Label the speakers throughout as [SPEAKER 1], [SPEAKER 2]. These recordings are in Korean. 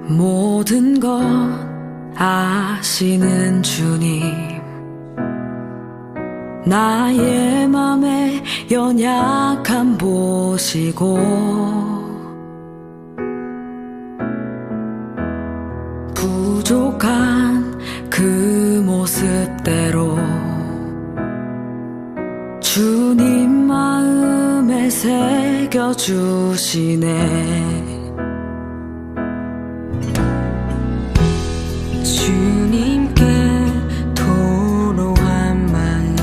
[SPEAKER 1] 모든 것 아시는 주님, 나의 맘의 연약함 보시고 부족한 그 모습대로 주님 마음에 새겨주시네. 주님께 토로한 마음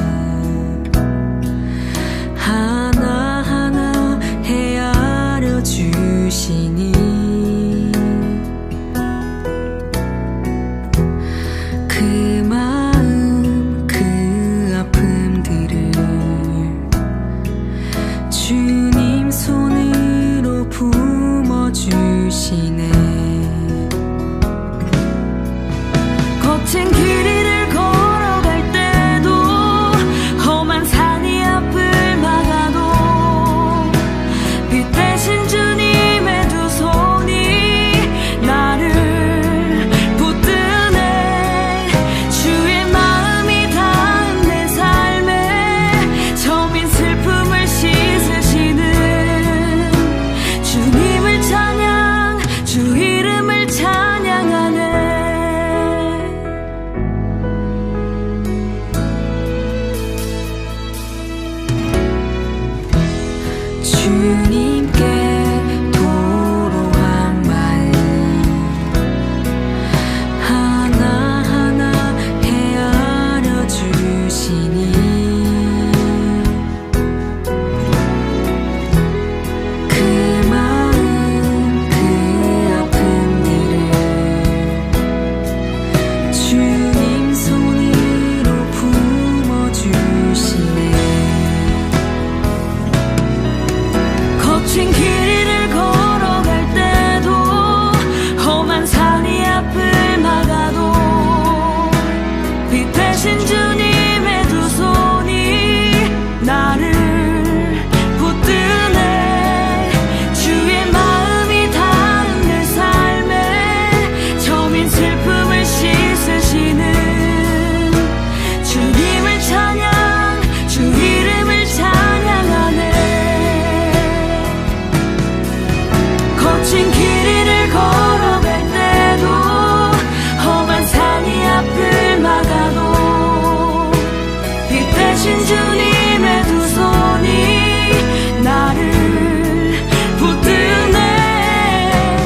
[SPEAKER 1] 하나하나 헤아려 주시니 그 마음 그 아픔들을 주님 손으로 품어주시네. 거친 길 위를 걸어갈 때도 험한 산이 앞을 막아도 빛 대신 주님의 두 손이 나를 붙드네. 주의 마음이 닿은 내 삶에 저민 슬픔을 씻으시는 주님을 찬양, 주 이름을 찬양하네. 주님께 토로한 마음 하나하나 헤아려 주시니 그 마음 그 아픔들을 주님 손으로 품어주시네. 거친 길 위를 걸어갈 때도 험한 산이 앞을 막아도 빛 대신 주님의 두 손이 나를 붙드네. 주의 마음이 닿은 내 삶에 저민 슬픔을 씻으시는 주님을 찬양, 주 이름을 찬양하네. 거친 길 위를 걸어갈 때도 험한 산이 앞을 막아도 빛 대신 주님의 두 손이 나를 붙드네.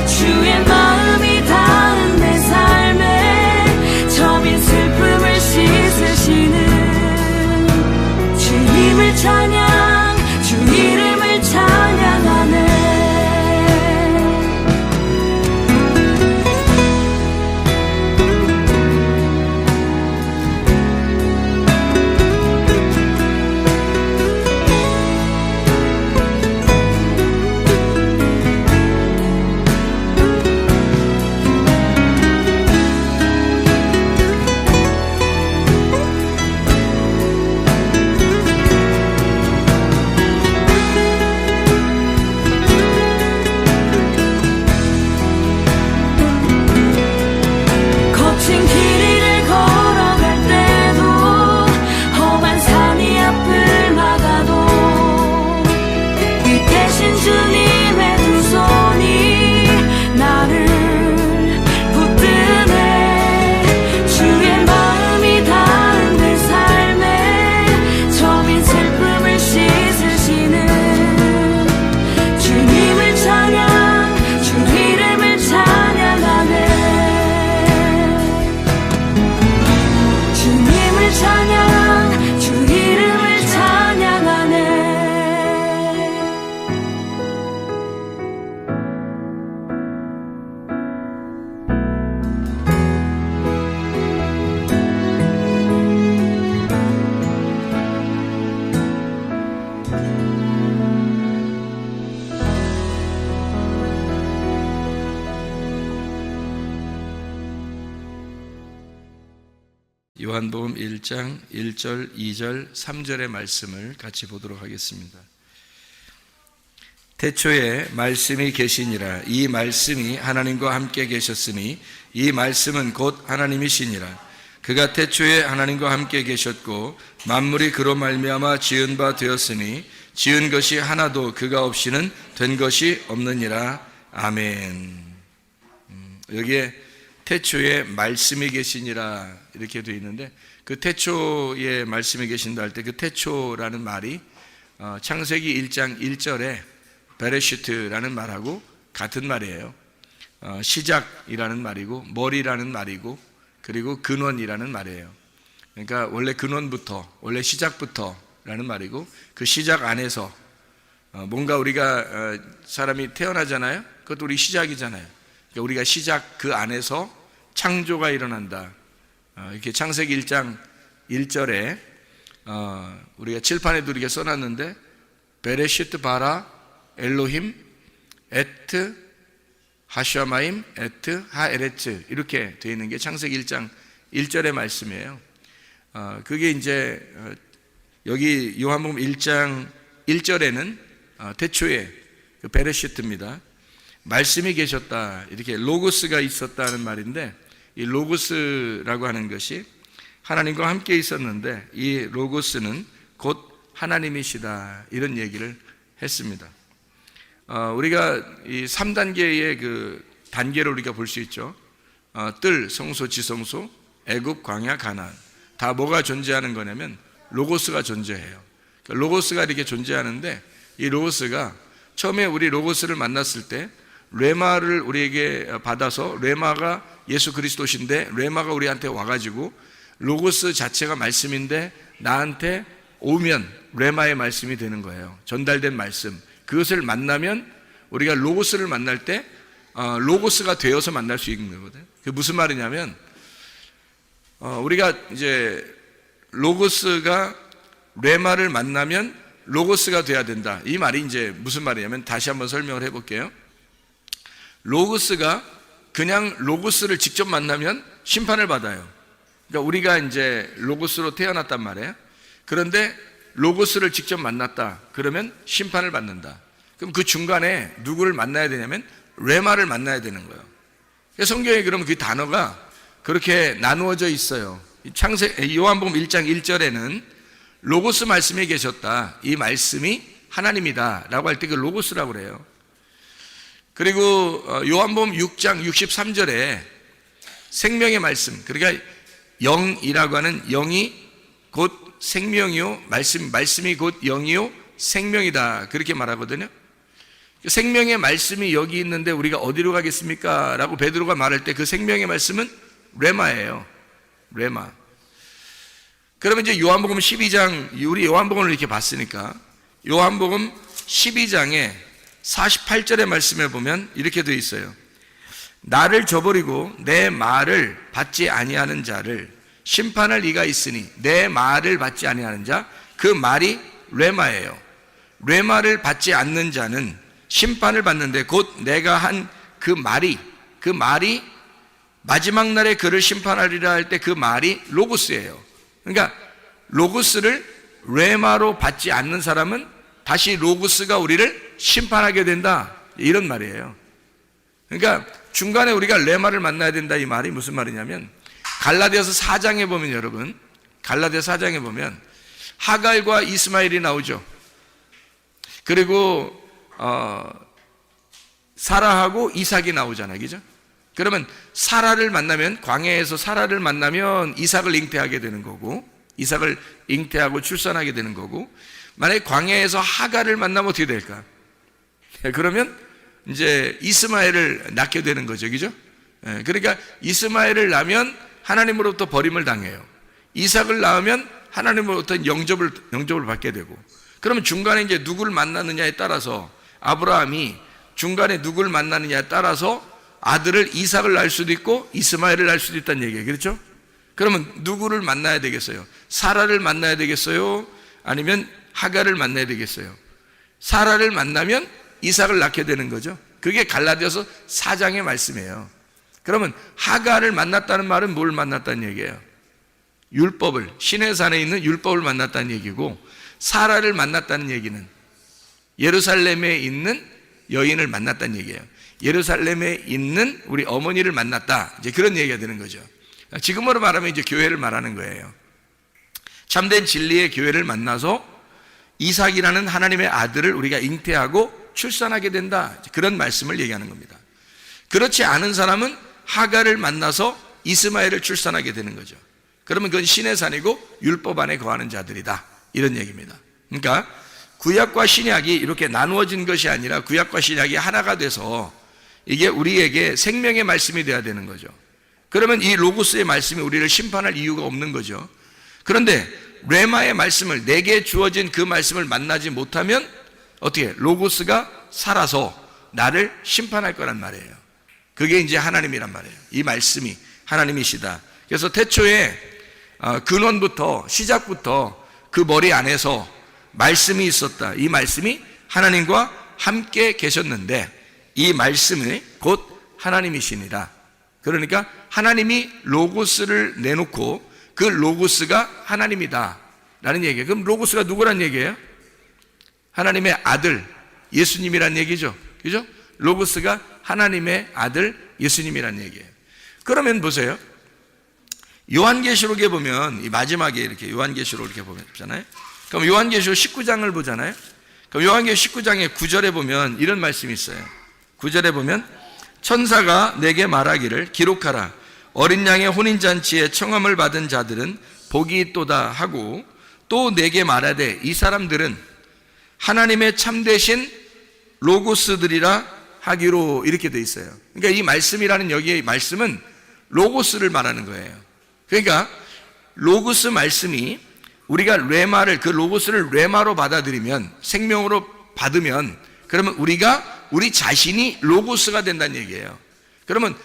[SPEAKER 1] 주의 마음이 닿은 내 삶에 저민 슬픔을 씻으시는 주님을 찬양, 주 이름을 찬양하네. 거친 길 위를 걸어갈 때도 험한 산이 앞을 막아도 빛 대신 주님의 두 손이 나를 붙드네. 주의 마음이 닿은 내 삶에 저민 슬픔을 씻으시는 주님을 찬양, 주 이름을 찬양하네. 주님을 찬양, 주 이름을 찬양하네.
[SPEAKER 2] 요한복음 1장 1절, 2절, 3절의 말씀을 같이 보도록 하겠습니다. 태초에 말씀이 계시니라. 이 말씀이 하나님과 함께 계셨으니 이 말씀은 곧 하나님이시니라. 그가 태초에 하나님과 함께 계셨고 만물이 그로 말미암아 지은 바 되었으니 지은 것이 하나도 그가 없이는 된 것이 없느니라. 아멘. 여기에 태초에 말씀이 계시니라 이렇게 되어 있는데, 그 태초에 말씀이 계신다 할 때 그 태초라는 말이 창세기 1장 1절에 베레시트라는 말하고 같은 말이에요. 시작이라는 말이고 머리라는 말이고 그리고 근원이라는 말이에요. 그러니까 원래 근원부터, 원래 시작부터라는 말이고, 그 시작 안에서 뭔가 우리가 사람이 태어나잖아요. 그것도 우리 시작이잖아요. 그러니까 우리가 시작 그 안에서 창조가 일어난다. 이렇게 창세기 1장 1절에 우리가 칠판에도 이렇게 써놨는데 베레시트 바라 엘로힘 에트 하샤마임 에트 하에레츠 이렇게 되어 있는 게 창세기 1장 1절의 말씀이에요. 그게 이제 여기 요한복음 1장 1절에는 태초에 그 베레시트입니다. 말씀이 계셨다, 이렇게 로고스가 있었다는 말인데, 이 로고스라고 하는 것이 하나님과 함께 있었는데 이 로고스는 곧 하나님이시다, 이런 얘기를 했습니다. 우리가 이 3단계의 그 단계를 우리가 볼 수 있죠. 뜰, 성소, 지성소, 애굽, 광야, 가나안. 다 뭐가 존재하는 거냐면 로고스가 존재해요. 그러니까 로고스가 이렇게 존재하는데, 이 로고스가 처음에 우리 로고스를 만났을 때 레마를 우리에게 받아서, 레마가 예수 그리스도신데 레마가 우리한테 와가지고 로고스 자체가 말씀인데 나한테 오면 레마의 말씀이 되는 거예요. 전달된 말씀. 그것을 만나면 우리가 로고스를 만날 때 로고스가 되어서 만날 수 있는 거거든요. 그게 무슨 말이냐면 우리가 이제 로고스가 레마를 만나면 로고스가 돼야 된다. 이 말이 이제 무슨 말이냐면, 다시 한번 설명을 해볼게요. 로고스가 그냥 로고스를 직접 만나면 심판을 받아요. 그러니까 우리가 이제 로고스로 태어났단 말이에요. 그런데 로고스를 직접 만났다 그러면 심판을 받는다. 그럼 그 중간에 누구를 만나야 되냐면 레마를 만나야 되는 거예요. 성경에 그러면 그 단어가 그렇게 나누어져 있어요. 요한복음 1장 1절에는 로고스 말씀이 계셨다, 이 말씀이 하나님이다 라고 할 때 그 로고스라고 그래요. 그리고 요한복음 6장 63절에 생명의 말씀, 그러니까 영이라고 하는 영이 곧 생명이요, 말씀이 곧 영이요 생명이다, 그렇게 말하거든요. 생명의 말씀이 여기 있는데 우리가 어디로 가겠습니까? 라고 베드로가 말할 때 그 생명의 말씀은 레마예요. 레마. 그러면 이제 요한복음 12장, 우리 요한복음을 이렇게 봤으니까 요한복음 12장에 48절의 말씀에 보면 이렇게 되어 있어요. 나를 저버리고 내 말을 받지 아니하는 자를 심판할 이가 있으니, 내 말을 받지 아니하는 자, 그 말이 레마예요. 레마를 받지 않는 자는 심판을 받는데, 곧 내가 한 그 말이 마지막 날에 그를 심판하리라 할 때 그 말이 로고스예요. 그러니까 로고스를 레마로 받지 않는 사람은 다시 로고스가 우리를 심판하게 된다, 이런 말이에요. 그러니까 중간에 우리가 레마를 만나야 된다, 이 말이 무슨 말이냐면, 갈라디아서 4장에 보면, 여러분 갈라디아 4장에 보면 하갈과 이스마엘이 나오죠. 그리고 사라하고 이삭이 나오잖아요, 그죠? 그러면 사라를 만나면, 광야에서 사라를 만나면 이삭을 잉태하게 되는 거고, 이삭을 잉태하고 출산하게 되는 거고, 만약에 광야에서 하갈을 만나면 어떻게 될까? 그러면 이제 이스마엘을 낳게 되는 거죠, 그죠? 그러니까 이스마엘을 낳으면 하나님으로부터 버림을 당해요. 이삭을 낳으면 하나님으로부터 영접을 받게 되고, 그러면 중간에 이제 누구를 만나느냐에 따라서, 아브라함이 중간에 누구를 만나느냐에 따라서 아들을 이삭을 낳을 수도 있고 이스마엘을 낳을 수도 있다는 얘기예요, 그렇죠? 그러면 누구를 만나야 되겠어요? 사라를 만나야 되겠어요? 아니면 하갈을 만나야 되겠어요? 사라를 만나면 이삭을 낳게 되는 거죠. 그게 갈라디아서 4장의 말씀이에요. 그러면 하갈을 만났다는 말은 뭘 만났다는 얘기예요? 율법을, 시내산에 있는 율법을 만났다는 얘기고, 사라를 만났다는 얘기는 예루살렘에 있는 여인을 만났다는 얘기예요. 예루살렘에 있는 우리 어머니를 만났다. 이제 그런 얘기가 되는 거죠. 지금으로 말하면 이제 교회를 말하는 거예요. 참된 진리의 교회를 만나서 이삭이라는 하나님의 아들을 우리가 잉태하고 출산하게 된다. 그런 말씀을 얘기하는 겁니다. 그렇지 않은 사람은 하갈을 만나서 이스마엘을 출산하게 되는 거죠. 그러면 그건 신의 산이고 율법 안에 거하는 자들이다. 이런 얘기입니다. 그러니까 구약과 신약이 이렇게 나누어진 것이 아니라 구약과 신약이 하나가 돼서 이게 우리에게 생명의 말씀이 돼야 되는 거죠. 그러면 이 로고스의 말씀이 우리를 심판할 이유가 없는 거죠. 그런데 레마의 말씀을, 내게 주어진 그 말씀을 만나지 못하면 어떻게? 로고스가 살아서 나를 심판할 거란 말이에요. 그게 이제 하나님이란 말이에요. 이 말씀이 하나님이시다. 그래서 태초에 근원부터, 시작부터 그 머리 안에서 말씀이 있었다. 이 말씀이 하나님과 함께 계셨는데 이 말씀이 곧 하나님이시니라. 그러니까 하나님이 로고스를 내놓고 그 로고스가 하나님이다 라는 얘기예요. 그럼 로고스가 누구란 얘기예요? 하나님의 아들 예수님이란 얘기죠. 그죠? 로고스가 하나님의 아들 예수님이란 얘기예요. 그러면 보세요. 요한계시록에 보면 이 마지막에 이렇게 요한계시록 이렇게 보잖아요. 그럼 요한계시록 19장을 보잖아요. 그럼 요한계시록 19장의 9절에 보면 이런 말씀이 있어요. 9절에 보면 천사가 내게 말하기를 기록하라. 어린 양의 혼인잔치에 청함을 받은 자들은 복이 있도다 하고 또 내게 말하되 이 사람들은 하나님의 참되신 로고스들이라 하기로 이렇게 돼 있어요. 그러니까 이 말씀이라는 여기의 말씀은 로고스를 말하는 거예요. 그러니까 로고스 말씀이 우리가 레마를, 그 로고스를 레마로 받아들이면, 생명으로 받으면, 그러면 우리가 우리 자신이 로고스가 된다는 얘기예요. 그러면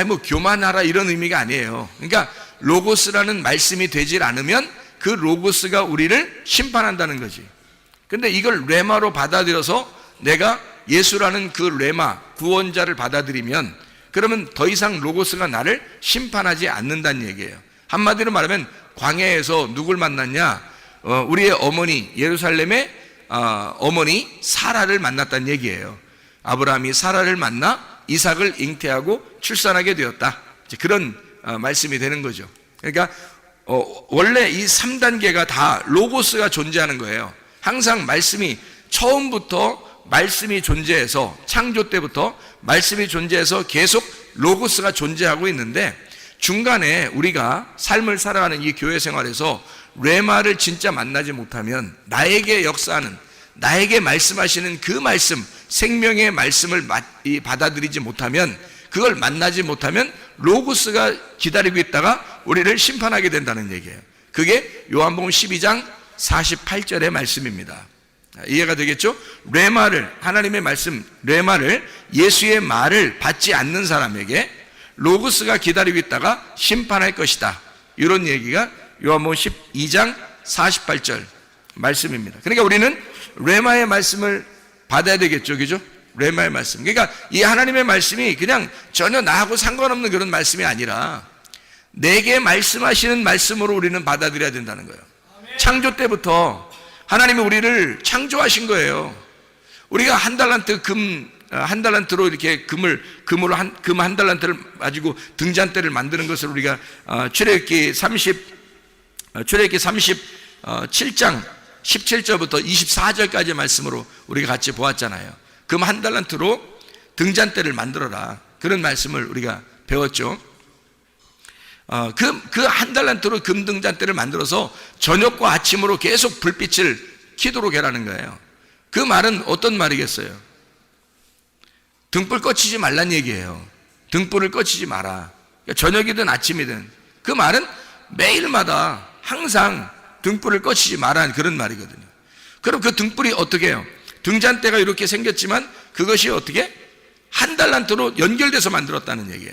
[SPEAKER 2] 뭐 교만하라 이런 의미가 아니에요. 그러니까 로고스라는 말씀이 되질 않으면 그 로고스가 우리를 심판한다는 거지. 근데 이걸 레마로 받아들여서 내가 예수라는 그 레마, 구원자를 받아들이면 그러면 더 이상 로고스가 나를 심판하지 않는다는 얘기예요. 한마디로 말하면 광야에서 누굴 만났냐? 우리의 어머니, 예루살렘의 어머니 사라를 만났다는 얘기예요. 아브라함이 사라를 만나 이삭을 잉태하고 출산하게 되었다. 그런 말씀이 되는 거죠. 그러니까 원래 이 3단계가 다 로고스가 존재하는 거예요. 항상 말씀이 처음부터 말씀이 존재해서, 창조 때부터 말씀이 존재해서 계속 로고스가 존재하고 있는데 중간에 우리가 삶을 살아가는 이 교회 생활에서 레마를 진짜 만나지 못하면, 나에게 역사하는, 나에게 말씀하시는 그 말씀, 생명의 말씀을 받아들이지 못하면, 그걸 만나지 못하면 로고스가 기다리고 있다가 우리를 심판하게 된다는 얘기예요. 그게 요한복음 12장 48절의 말씀입니다. 이해가 되겠죠? 레마를, 하나님의 말씀 레마를, 예수의 말을 받지 않는 사람에게 로고스가 기다리고 있다가 심판할 것이다. 이런 얘기가 요한복음 12장 48절 말씀입니다. 그러니까 우리는 레마의 말씀을 받아야 되겠죠. 그죠? 레마의 말씀. 그러니까 이 하나님의 말씀이 그냥 전혀 나하고 상관없는 그런 말씀이 아니라 내게 말씀하시는 말씀으로 우리는 받아들여야 된다는 거예요. 창조 때부터 하나님이 우리를 창조하신 거예요. 우리가 한 달란트 한 달란트로 이렇게 금 한 달란트를 가지고 등잔대를 만드는 것을 우리가 출애굽기 37장 17절부터 24절까지의 말씀으로 우리가 같이 보았잖아요. 금 한 달란트로 등잔대를 만들어라. 그런 말씀을 우리가 배웠죠. 그 한 달란트로 금 등잔대를 만들어서 저녁과 아침으로 계속 불빛을 키도록 해라는 거예요. 그 말은 어떤 말이겠어요? 등불 꺼치지 말란 얘기예요. 등불을 꺼치지 마라. 그러니까 저녁이든 아침이든 그 말은 매일마다 항상 등불을 꺼치지 마라는 그런 말이거든요. 그럼 그 등불이 어떻게 해요? 등잔대가 이렇게 생겼지만 그것이 어떻게? 한 달란트로 연결돼서 만들었다는 얘기예요.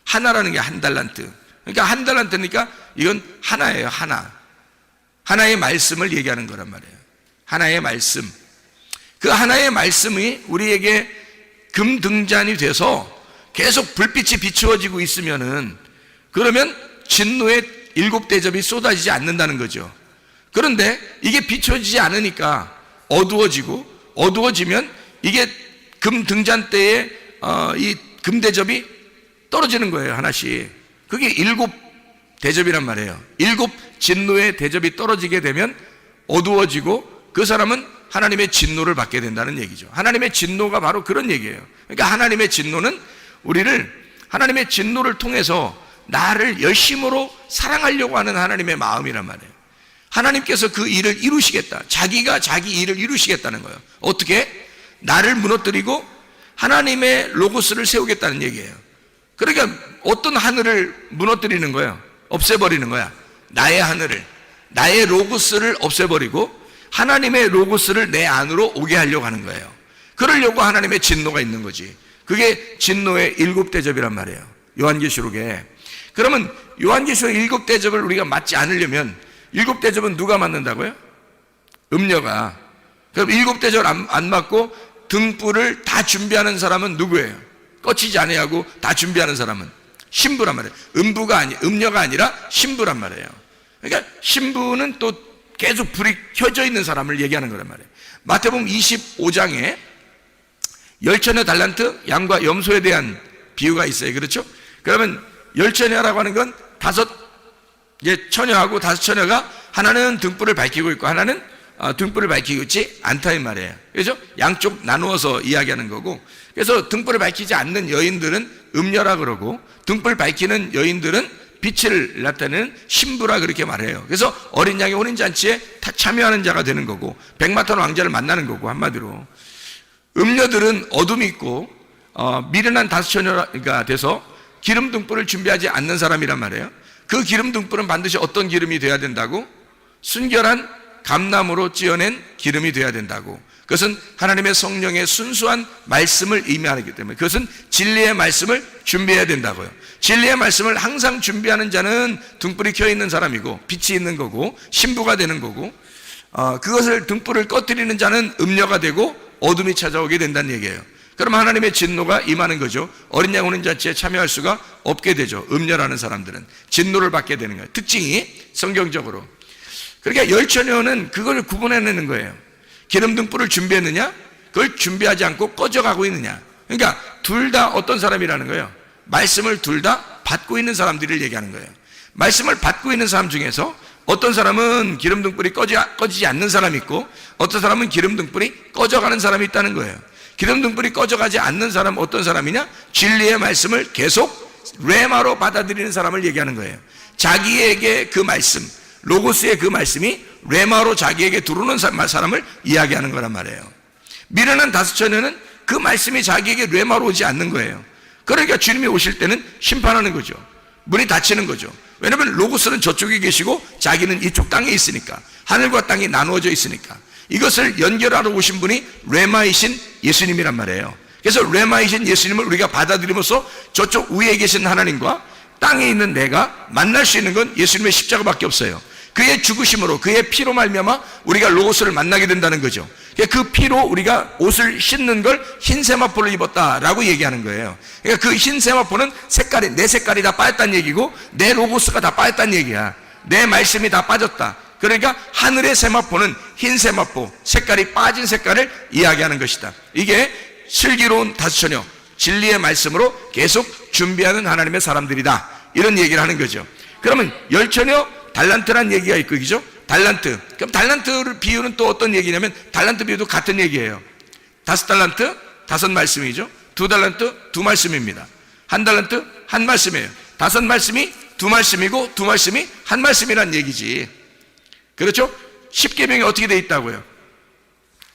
[SPEAKER 2] 하나라는 게 한 달란트. 그러니까 한 달란트니까 이건 하나예요. 하나의 말씀을 얘기하는 거란 말이에요. 하나의 말씀. 그 하나의 말씀이 우리에게 금등잔이 돼서 계속 불빛이 비추어지고 있으면은, 그러면 진노의 7대접이 쏟아지지 않는다는 거죠. 그런데 이게 비춰지지 않으니까 어두워지면 이게 금 등잔대에 이 금대접이 떨어지는 거예요, 하나씩. 그게 7 대접이란 말이에요. 7 진노의 대접이 떨어지게 되면 어두워지고 그 사람은 하나님의 진노를 받게 된다는 얘기죠. 하나님의 진노가 바로 그런 얘기예요. 그러니까 하나님의 진노는 하나님의 진노를 통해서 나를 열심으로 사랑하려고 하는 하나님의 마음이란 말이에요. 하나님께서 그 일을 이루시겠다. 자기가 자기 일을 이루시겠다는 거예요. 어떻게? 나를 무너뜨리고 하나님의 로고스를 세우겠다는 얘기예요. 그러니까 어떤 하늘을 무너뜨리는 거예요? 없애버리는 거야. 나의 하늘을, 나의 로고스를 없애버리고 하나님의 로고스를 내 안으로 오게 하려고 하는 거예요. 그러려고 하나님의 진노가 있는 거지. 그게 진노의 7 대접이란 말이에요, 요한계시록에. 그러면 요한계시록 7 대접을 우리가 맞지 않으려면 7 대접은 누가 맞는다고요? 음녀가. 그럼 7 대접을 안 맞고 등불을 다 준비하는 사람은 누구예요? 꺼치지 아니하고 다 준비하는 사람은 신부란 말이에요. 음녀가 아니라 신부란 말이에요. 그러니까 신부는 또 계속 불이 켜져 있는 사람을 얘기하는 거란 말이에요. 마태복음 25장에 열처녀 달란트, 양과 염소에 대한 비유가 있어요. 그렇죠? 그러면 열처녀라고 하는 건 5 처녀하고 5 처녀가 하나는 등불을 밝히고 있고 하나는 등불을 밝히고 있지 않다 이 말이에요. 그렇죠? 양쪽 나누어서 이야기하는 거고, 그래서 등불을 밝히지 않는 여인들은 음녀라 그러고 등불 밝히는 여인들은 빛을 나타내는 신부라 그렇게 말해요. 그래서 어린 양의 혼인잔치에 참여하는 자가 되는 거고 백마탄 왕자를 만나는 거고, 한마디로 음녀들은 어둠이 있고 미련한 5 처녀가 돼서 기름 등불을 준비하지 않는 사람이란 말이에요. 그 기름 등불은 반드시 어떤 기름이 돼야 된다고? 순결한 감나무로 찌어낸 기름이 돼야 된다고. 그것은 하나님의 성령의 순수한 말씀을 의미하기 때문에 그것은 진리의 말씀을 준비해야 된다고요. 진리의 말씀을 항상 준비하는 자는 등불이 켜 있는 사람이고 빛이 있는 거고 신부가 되는 거고, 그것을 등불을 꺼뜨리는 자는 음녀가 되고 어둠이 찾아오게 된다는 얘기예요. 그럼 하나님의 진노가 임하는 거죠. 어린 양 혼인잔치에 참여할 수가 없게 되죠. 음녀라는 사람들은 진노를 받게 되는 거예요. 특징이 성경적으로. 그러니까 열처녀는 그걸 구분해내는 거예요. 기름 등불을 준비했느냐, 그걸 준비하지 않고 꺼져가고 있느냐. 그러니까 둘 다 어떤 사람이라는 거예요? 말씀을 둘 다 받고 있는 사람들을 얘기하는 거예요. 말씀을 받고 있는 사람 중에서 어떤 사람은 기름 등불이 꺼지지 않는 사람이 있고 어떤 사람은 기름 등불이 꺼져가는 사람이 있다는 거예요. 기름 등불이 꺼져가지 않는 사람은 어떤 사람이냐? 진리의 말씀을 계속 레마로 받아들이는 사람을 얘기하는 거예요. 자기에게 그 말씀, 로고스의 그 말씀이 레마로 자기에게 들어오는 사람을 이야기하는 거란 말이에요. 미련한 5 처녀는 그 말씀이 자기에게 레마로 오지 않는 거예요. 그러니까 주님이 오실 때는 심판하는 거죠. 문이 닫히는 거죠. 왜냐하면 로고스는 저쪽에 계시고 자기는 이쪽 땅에 있으니까, 하늘과 땅이 나누어져 있으니까. 이것을 연결하러 오신 분이 레마이신 예수님이란 말이에요. 그래서 레마이신 예수님을 우리가 받아들이면서 저쪽 위에 계신 하나님과 땅에 있는 내가 만날 수 있는 건 예수님의 십자가밖에 없어요. 그의 죽으심으로, 그의 피로 말미암아 우리가 로고스를 만나게 된다는 거죠. 그 피로 우리가 옷을 씻는 걸 흰 세마포를 입었다라고 얘기하는 거예요. 그러니까 그 흰 세마포는 색깔이, 내 색깔이 다 빠졌다는 얘기고 내 로고스가 다 빠졌다는 얘기야. 내 말씀이 다 빠졌다. 그러니까 하늘의 세마포는 흰 세마포, 색깔이 빠진 색깔을 이야기하는 것이다. 이게 슬기로운 5 처녀, 진리의 말씀으로 계속 준비하는 하나님의 사람들이다, 이런 얘기를 하는 거죠. 그러면 10 처녀 달란트란 얘기가 있고, 그죠? 달란트. 그럼 달란트를 비유는 또 어떤 얘기냐면 달란트 비유도 같은 얘기예요. 5 달란트 5 말씀이죠. 2 달란트 2 말씀입니다. 1 달란트 1 말씀이에요. 5 말씀이 2 말씀이고 2 말씀이 1 말씀이란 얘기지. 그렇죠? 10계명이 어떻게 돼 있다고요?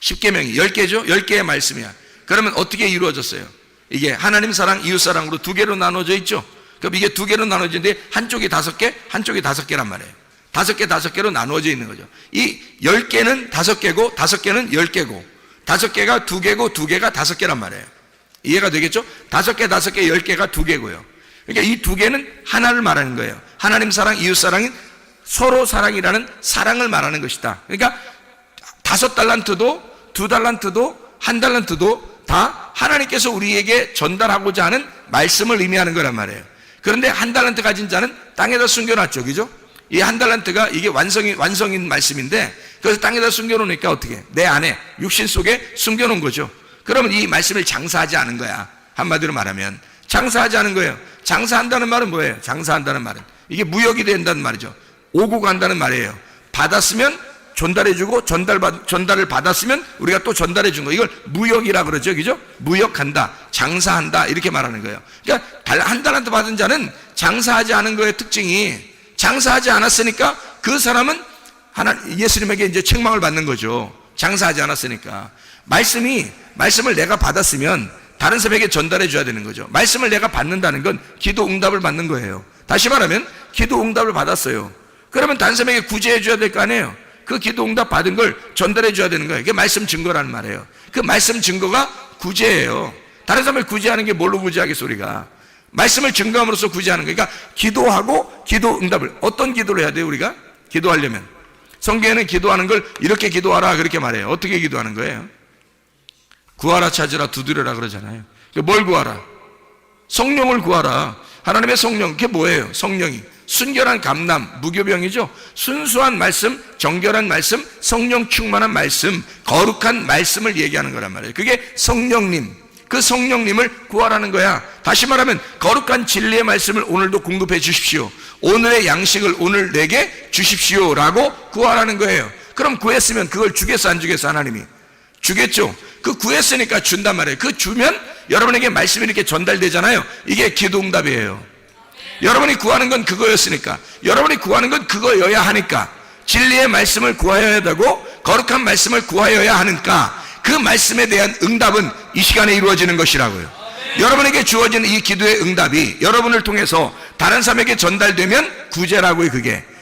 [SPEAKER 2] 10계명이 10개죠? 10개의 말씀이야. 그러면 어떻게 이루어졌어요? 이게 하나님 사랑, 이웃 사랑으로 2개로 나눠져 있죠? 그럼 이게 2개로 나눠지는데 한쪽이 5개, 한쪽이 5개란 말이에요. 5개, 5개로 나누어져 있는 거죠. 이 10개는 5개고 5개는 10개고 5개가 2개고 2개가 5개란 말이에요. 이해가 되겠죠? 5개, 5개, 10개가 2개고요. 그러니까 이 2개는 하나를 말하는 거예요. 하나님 사랑, 이웃 사랑인 서로 사랑이라는 사랑을 말하는 것이다. 그러니까 5 달란트도 2 달란트도 1 달란트도 다 하나님께서 우리에게 전달하고자 하는 말씀을 의미하는 거란 말이에요. 그런데 1 달란트 가진 자는 땅에다 숨겨놨죠. 그죠? 이 1 달란트가 이게 완성인 말씀인데, 그래서 땅에다 숨겨놓으니까 어떻게? 내 안에, 육신 속에 숨겨놓은 거죠. 그러면 이 말씀을 장사하지 않은 거야. 한마디로 말하면 장사하지 않은 거예요. 장사한다는 말은 뭐예요? 장사한다는 말은 이게 무역이 된다는 말이죠. 오고 간다는 말이에요. 받았으면 전달해주고 전달을 받았으면 우리가 또 전달해준 거, 이걸 무역이라 그러죠, 그죠? 무역한다, 장사한다 이렇게 말하는 거예요. 그러니까 한 달란트 받은 자는 장사하지 않은 거의 특징이, 장사하지 않았으니까 그 사람은 예수님에게 이제 책망을 받는 거죠. 장사하지 않았으니까. 말씀을 내가 받았으면 다른 사람에게 전달해 줘야 되는 거죠. 말씀을 내가 받는다는 건 기도 응답을 받는 거예요. 다시 말하면 기도 응답을 받았어요. 그러면 다른 사람에게 구제해 줘야 될 거 아니에요. 그 기도 응답 받은 걸 전달해 줘야 되는 거예요. 그게 말씀 증거라는 말이에요. 그 말씀 증거가 구제예요. 다른 사람을 구제하는 게 뭘로 구제하겠어 우리가? 말씀을 증거함으로써 구제하는 거예요. 그러니까 기도하고 기도 응답을, 어떤 기도를 해야 돼요 우리가? 기도하려면 성경에는 기도하는 걸 이렇게 기도하라 그렇게 말해요. 어떻게 기도하는 거예요? 구하라, 찾으라, 두드려라 그러잖아요. 뭘 구하라? 성령을 구하라. 하나님의 성령, 그게 뭐예요? 성령이 순결한 감람, 무교병이죠. 순수한 말씀, 정결한 말씀, 성령 충만한 말씀, 거룩한 말씀을 얘기하는 거란 말이에요. 그게 성령님, 그 성령님을 구하라는 거야. 다시 말하면 거룩한 진리의 말씀을 오늘도 공급해 주십시오. 오늘의 양식을 오늘 내게 주십시오 라고 구하라는 거예요. 그럼 구했으면 그걸 주겠어 안 주겠어? 하나님이 주겠죠. 그 구했으니까 준단 말이에요. 그 주면 여러분에게 말씀이 이렇게 전달되잖아요. 이게 기도 응답이에요. 여러분이 구하는 건 그거였으니까, 여러분이 구하는 건 그거여야 하니까, 진리의 말씀을 구하여야 되고 거룩한 말씀을 구하여야 하니까 그 말씀에 대한 응답은 이 시간에 이루어지는 것이라고요. 여러분에게 주어진 이 기도의 응답이 여러분을 통해서 다른 사람에게 전달되면 구제라고요.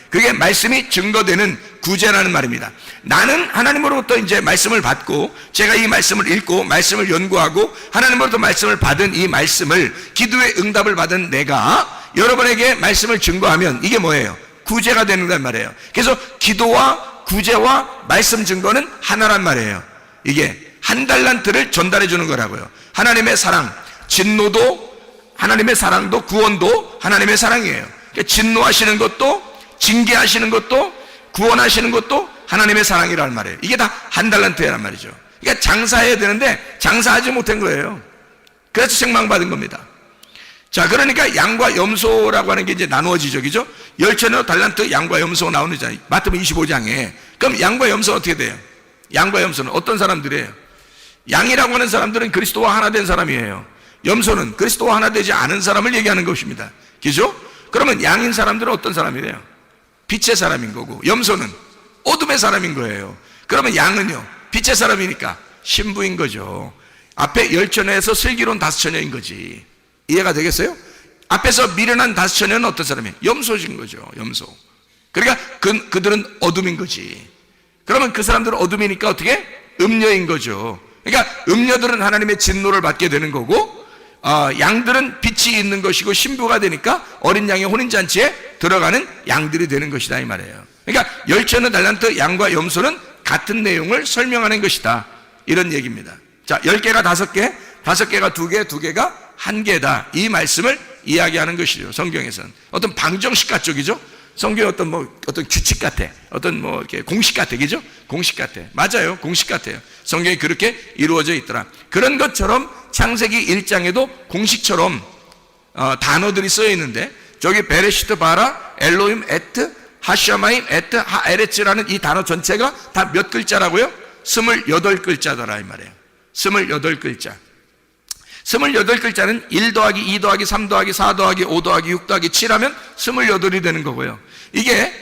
[SPEAKER 2] 그게 말씀이 증거되는 구제라는 말입니다. 나는 하나님으로부터 이제 말씀을 받고, 제가 이 말씀을 읽고 말씀을 연구하고 하나님으로부터 말씀을 받은 이 말씀을, 기도의 응답을 받은 내가 여러분에게 말씀을 증거하면 이게 뭐예요? 구제가 되는 말이에요. 그래서 기도와 구제와 말씀 증거는 하나란 말이에요. 이게 한 달란트를 전달해 주는 거라고요. 하나님의 사랑, 진노도 하나님의 사랑도 구원도 하나님의 사랑이에요. 그러니까 진노하시는 것도 징계하시는 것도 구원하시는 것도 하나님의 사랑이라는 말이에요. 이게 다 한 달란트란 말이죠. 그러니까 장사해야 되는데 장사하지 못한 거예요. 그래서 책망받은 겁니다. 자, 그러니까 양과 염소라고 하는 게 이제 나누어지죠, 그죠? 10,000여 달란트 양과 염소가 나오잖아요. 마태복음 25장에. 그럼 양과 염소는 어떻게 돼요? 양과 염소는 어떤 사람들이에요? 양이라고 하는 사람들은 그리스도와 하나 된 사람이에요. 염소는 그리스도와 하나 되지 않은 사람을 얘기하는 것입니다. 그죠? 그러면 양인 사람들은 어떤 사람이래요? 빛의 사람인 거고, 염소는 어둠의 사람인 거예요. 그러면 양은요, 빛의 사람이니까 신부인 거죠. 앞에 10,000여에서 슬기로운 5,000여인 거지. 이해가 되겠어요? 앞에서 미련한 5,000여는 어떤 사람이에요? 염소인 거죠. 염소. 그러니까 그들은 어둠인 거지. 그러면 그 사람들은 어둠이니까 어떻게? 음녀인 거죠. 그러니까 음녀들은 하나님의 진노를 받게 되는 거고, 양들은 빛이 있는 것이고 신부가 되니까 어린 양의 혼인잔치에 들어가는 양들이 되는 것이다 이 말이에요. 그러니까 10,000여 달란트 양과 염소는 같은 내용을 설명하는 것이다, 이런 얘기입니다. 자, 10개가 5개, 5개가 2개, 2개가 1개다, 이 말씀을 이야기하는 것이죠. 성경에서는 어떤 방정식 같죠, 그죠? 성경의 어떤 규칙 같아, 이렇게 공식 같아, 그죠? 공식 같아. 맞아요, 공식 같아요. 성경이 그렇게 이루어져 있더라. 그런 것처럼 창세기 1장에도 공식처럼 단어들이 쓰여 있는데, 저기 베레시트 바라 엘로임 에트 하샤마임 에트 하에레츠라는 이 단어 전체가 다 몇 글자라고요? 28글자더라 이 말이에요. 28글자. 28글자는 1 더하기 2 더하기 3 더하기 4 더하기 5 더하기 6 더하기 7 하면 28이 되는 거고요. 이게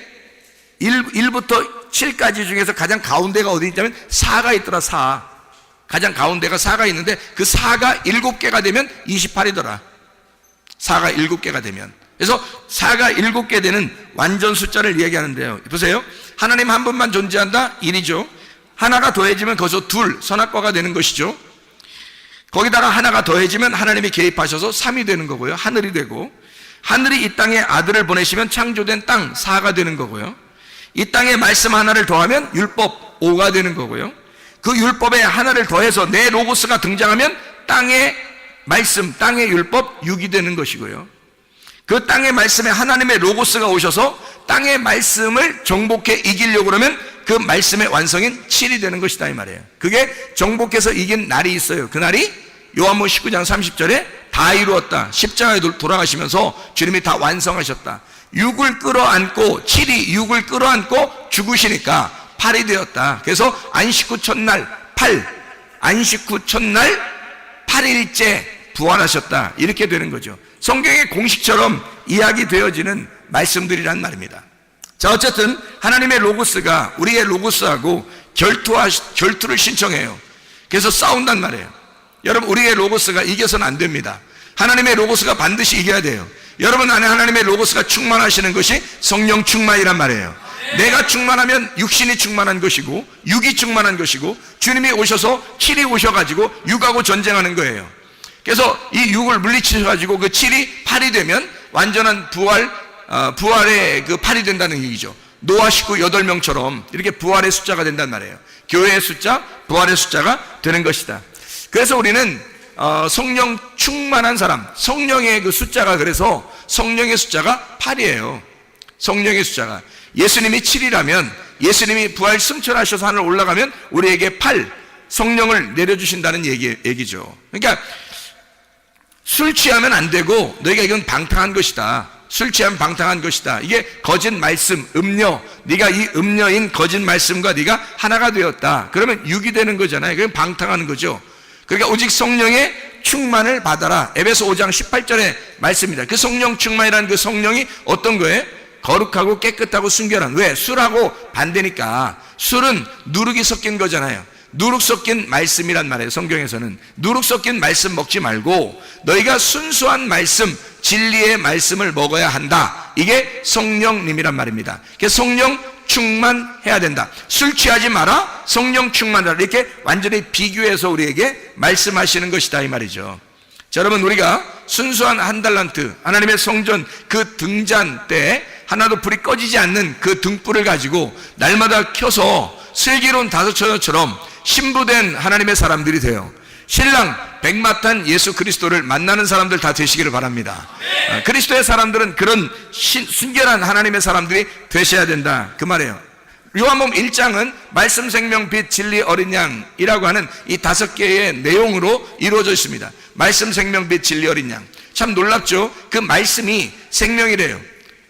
[SPEAKER 2] 1부터 7까지 중에서 가장 가운데가 어디 있냐면 4가 있더라. 4. 가장 가운데가 4가 있는데 그 4가 7개가 되면 28이더라. 4가 7개가 되면. 그래서 4가 7개 되는 완전 숫자를 이야기하는데요. 보세요. 하나님 한 분만 존재한다? 1이죠. 하나가 더해지면 거기서 둘, 선악과가 되는 것이죠. 거기다가 하나가 더해지면 하나님이 개입하셔서 3이 되는 거고요. 하늘이 되고, 하늘이 이 땅에 아들을 보내시면 창조된 땅 4가 되는 거고요. 이 땅에 말씀 하나를 더하면 율법 5가 되는 거고요. 그 율법에 하나를 더해서 내 로고스가 등장하면 땅의 말씀, 땅의 율법 6이 되는 것이고요. 그 땅의 말씀에 하나님의 로고스가 오셔서 땅의 말씀을 정복해 이기려고 그러면 그 말씀의 완성인 7이 되는 것이다 이 말이에요. 그게 정복해서 이긴 날이 있어요. 그 날이 요한복음 19장 30절에 다 이루었다. 십자가에 돌아가시면서 주님이 다 완성하셨다. 6을 끌어안고 7이 6을 끌어안고 죽으시니까 8이 되었다. 그래서 안식 후 첫날 8, 안식 후 첫날 8일째 부활하셨다. 이렇게 되는 거죠. 성경의 공식처럼 이야기되어지는 말씀들이란 말입니다. 자, 어쨌든 하나님의 로고스가 우리의 로고스하고 결투를 신청해요. 그래서 싸운단 말이에요. 여러분, 우리의 로고스가 이겨서는 안 됩니다. 하나님의 로고스가 반드시 이겨야 돼요. 여러분 안에 하나님의 로고스가 충만하시는 것이 성령 충만이란 말이에요. 내가 충만하면 육신이 충만한 것이고 육이 충만한 것이고 주님이 오셔서 7이 오셔가지고 육하고 전쟁하는 거예요. 그래서 이 육을 물리치셔가지고 그 7이 8이 되면 완전한 부활의 그 8이 된다는 얘기죠. 노아 식구 8명처럼 이렇게 부활의 숫자가 된단 말이에요. 교회의 숫자, 부활의 숫자가 되는 것이다. 그래서 우리는 성령 충만한 사람, 성령의 그 숫자가, 그래서 성령의 숫자가 8이에요. 성령의 숫자가 예수님이 7이라면 예수님이 부활 승천하셔서 하늘 올라가면 우리에게 8 성령을 내려주신다는 얘기죠. 그러니까 술 취하면 안 되고 너희가 이건 방탕한 것이다. 술 취하면 방탕한 것이다. 이게 거짓 말씀, 음료. 네가 이 음료인 거짓 말씀과 네가 하나가 되었다. 그러면 육이 되는 거잖아요. 그건 방탕하는 거죠. 그러니까 오직 성령의 충만을 받아라. 에베소 5장 18절의 말씀입니다. 그 성령 충만이라는 그 성령이 어떤 거예요? 거룩하고 깨끗하고 순결한. 왜? 술하고 반대니까. 술은 누룩이 섞인 거잖아요. 누룩 섞인 말씀이란 말이에요. 성경에서는 누룩 섞인 말씀 먹지 말고 너희가 순수한 말씀, 진리의 말씀을 먹어야 한다. 이게 성령님이란 말입니다. 그래서 성령 충만해야 된다. 술 취하지 마라, 성령 충만하라. 이렇게 완전히 비교해서 우리에게 말씀하시는 것이다 이 말이죠. 자, 여러분, 우리가 순수한 한 달란트, 하나님의 성전 그 등잔 때 하나도 불이 꺼지지 않는 그 등불을 가지고 날마다 켜서 슬기로운 다섯처녀처럼 신부된 하나님의 사람들이 돼요. 신랑 백마탄 예수 그리스도를 만나는 사람들 다 되시기를 바랍니다. 그리스도의 사람들은 그런 순결한 하나님의 사람들이 되셔야 된다 그 말이에요. 요한복음 1장은 말씀, 생명, 빛, 진리, 어린 양이라고 하는 이 5개의 내용으로 이루어져 있습니다. 말씀, 생명, 빛, 진리, 어린 양. 참 놀랍죠? 그 말씀이 생명이래요.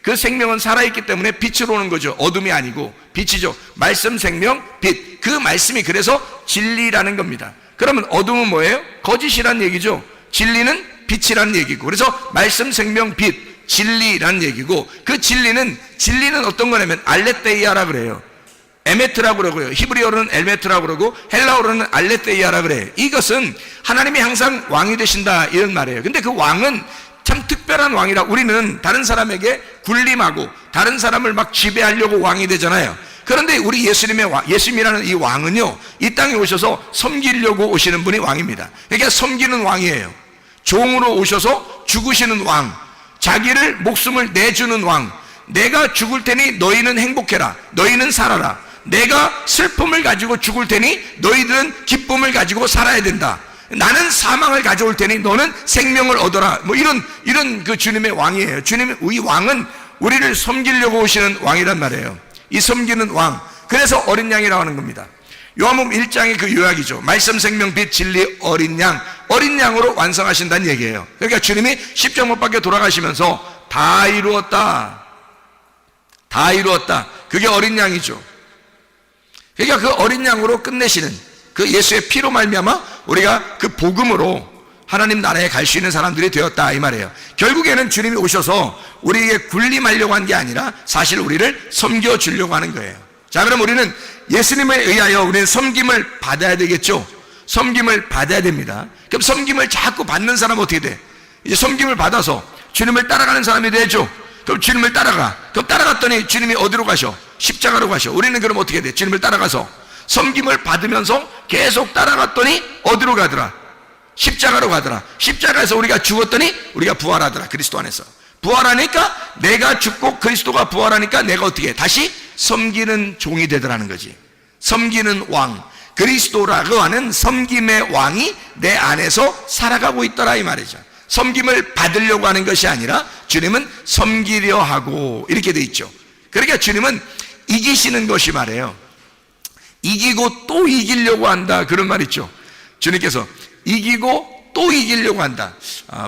[SPEAKER 2] 그 생명은 살아있기 때문에 빛으로 오는 거죠. 어둠이 아니고 빛이죠. 말씀, 생명, 빛. 그 말씀이 그래서 진리라는 겁니다. 그러면 어둠은 뭐예요? 거짓이란 얘기죠. 진리는 빛이란 얘기고. 그래서 말씀, 생명, 빛, 진리란 얘기고, 그 진리는 어떤 거냐면 알레테이아라 그래요. 에메트라고 그러고요. 히브리어로는 엘메트라고 그러고 헬라어로는 알레테이아라 그래요. 이것은 하나님이 항상 왕이 되신다 이런 말이에요. 근데 그 왕은 참 특별한 왕이라. 우리는 다른 사람에게 군림하고 다른 사람을 막 지배하려고 왕이 되잖아요. 그런데 우리 예수님이라는 이 왕은요, 이 땅에 오셔서 섬기려고 오시는 분이 왕입니다. 그러니까 섬기는 왕이에요. 종으로 오셔서 죽으시는 왕, 자기를 목숨을 내주는 왕. 내가 죽을 테니 너희는 행복해라, 너희는 살아라. 내가 슬픔을 가지고 죽을 테니 너희들은 기쁨을 가지고 살아야 된다. 나는 사망을 가져올 테니 너는 생명을 얻어라. 뭐 이런 그 주님의 왕이에요. 이 왕은 우리를 섬기려고 오시는 왕이란 말이에요. 이 섬기는 왕. 그래서 어린 양이라고 하는 겁니다. 요한복음 1장의 그 요약이죠. 말씀, 생명, 빛, 진리, 어린 양. 어린 양으로 완성하신다는 얘기예요. 그러니까 주님이 십자가 못 박혀 돌아가시면서 다 이루었다. 다 이루었다. 그게 어린 양이죠. 그러니까 그 어린 양으로 끝내시는 그 예수의 피로 말미암아 우리가 그 복음으로 하나님 나라에 갈 수 있는 사람들이 되었다 이 말이에요. 결국에는 주님이 오셔서 우리에게 군림하려고 한 게 아니라 사실 우리를 섬겨주려고 하는 거예요. 자, 그럼 우리는 예수님에 의하여 우리는 섬김을 받아야 되겠죠. 섬김을 받아야 됩니다. 그럼 섬김을 자꾸 받는 사람은 어떻게 돼? 이제 섬김을 받아서 주님을 따라가는 사람이 되죠. 그럼 주님을 따라가. 그럼 따라갔더니 주님이 어디로 가셔? 십자가로 가셔. 우리는 그럼 어떻게 돼? 주님을 따라가서 섬김을 받으면서 계속 따라갔더니 어디로 가더라? 십자가로 가더라. 십자가에서 우리가 죽었더니 우리가 부활하더라. 그리스도 안에서 부활하니까, 내가 죽고 그리스도가 부활하니까 내가 어떻게 해? 다시 섬기는 종이 되더라는 거지. 섬기는 왕, 그리스도라고 하는 섬김의 왕이 내 안에서 살아가고 있더라 이 말이죠. 섬김을 받으려고 하는 것이 아니라 주님은 섬기려 하고 이렇게 돼 있죠. 그러니까 주님은 이기시는 것이 말이에요. 이기고 또 이기려고 한다, 그런 말 있죠. 주님께서 이기고 또 이기려고 한다.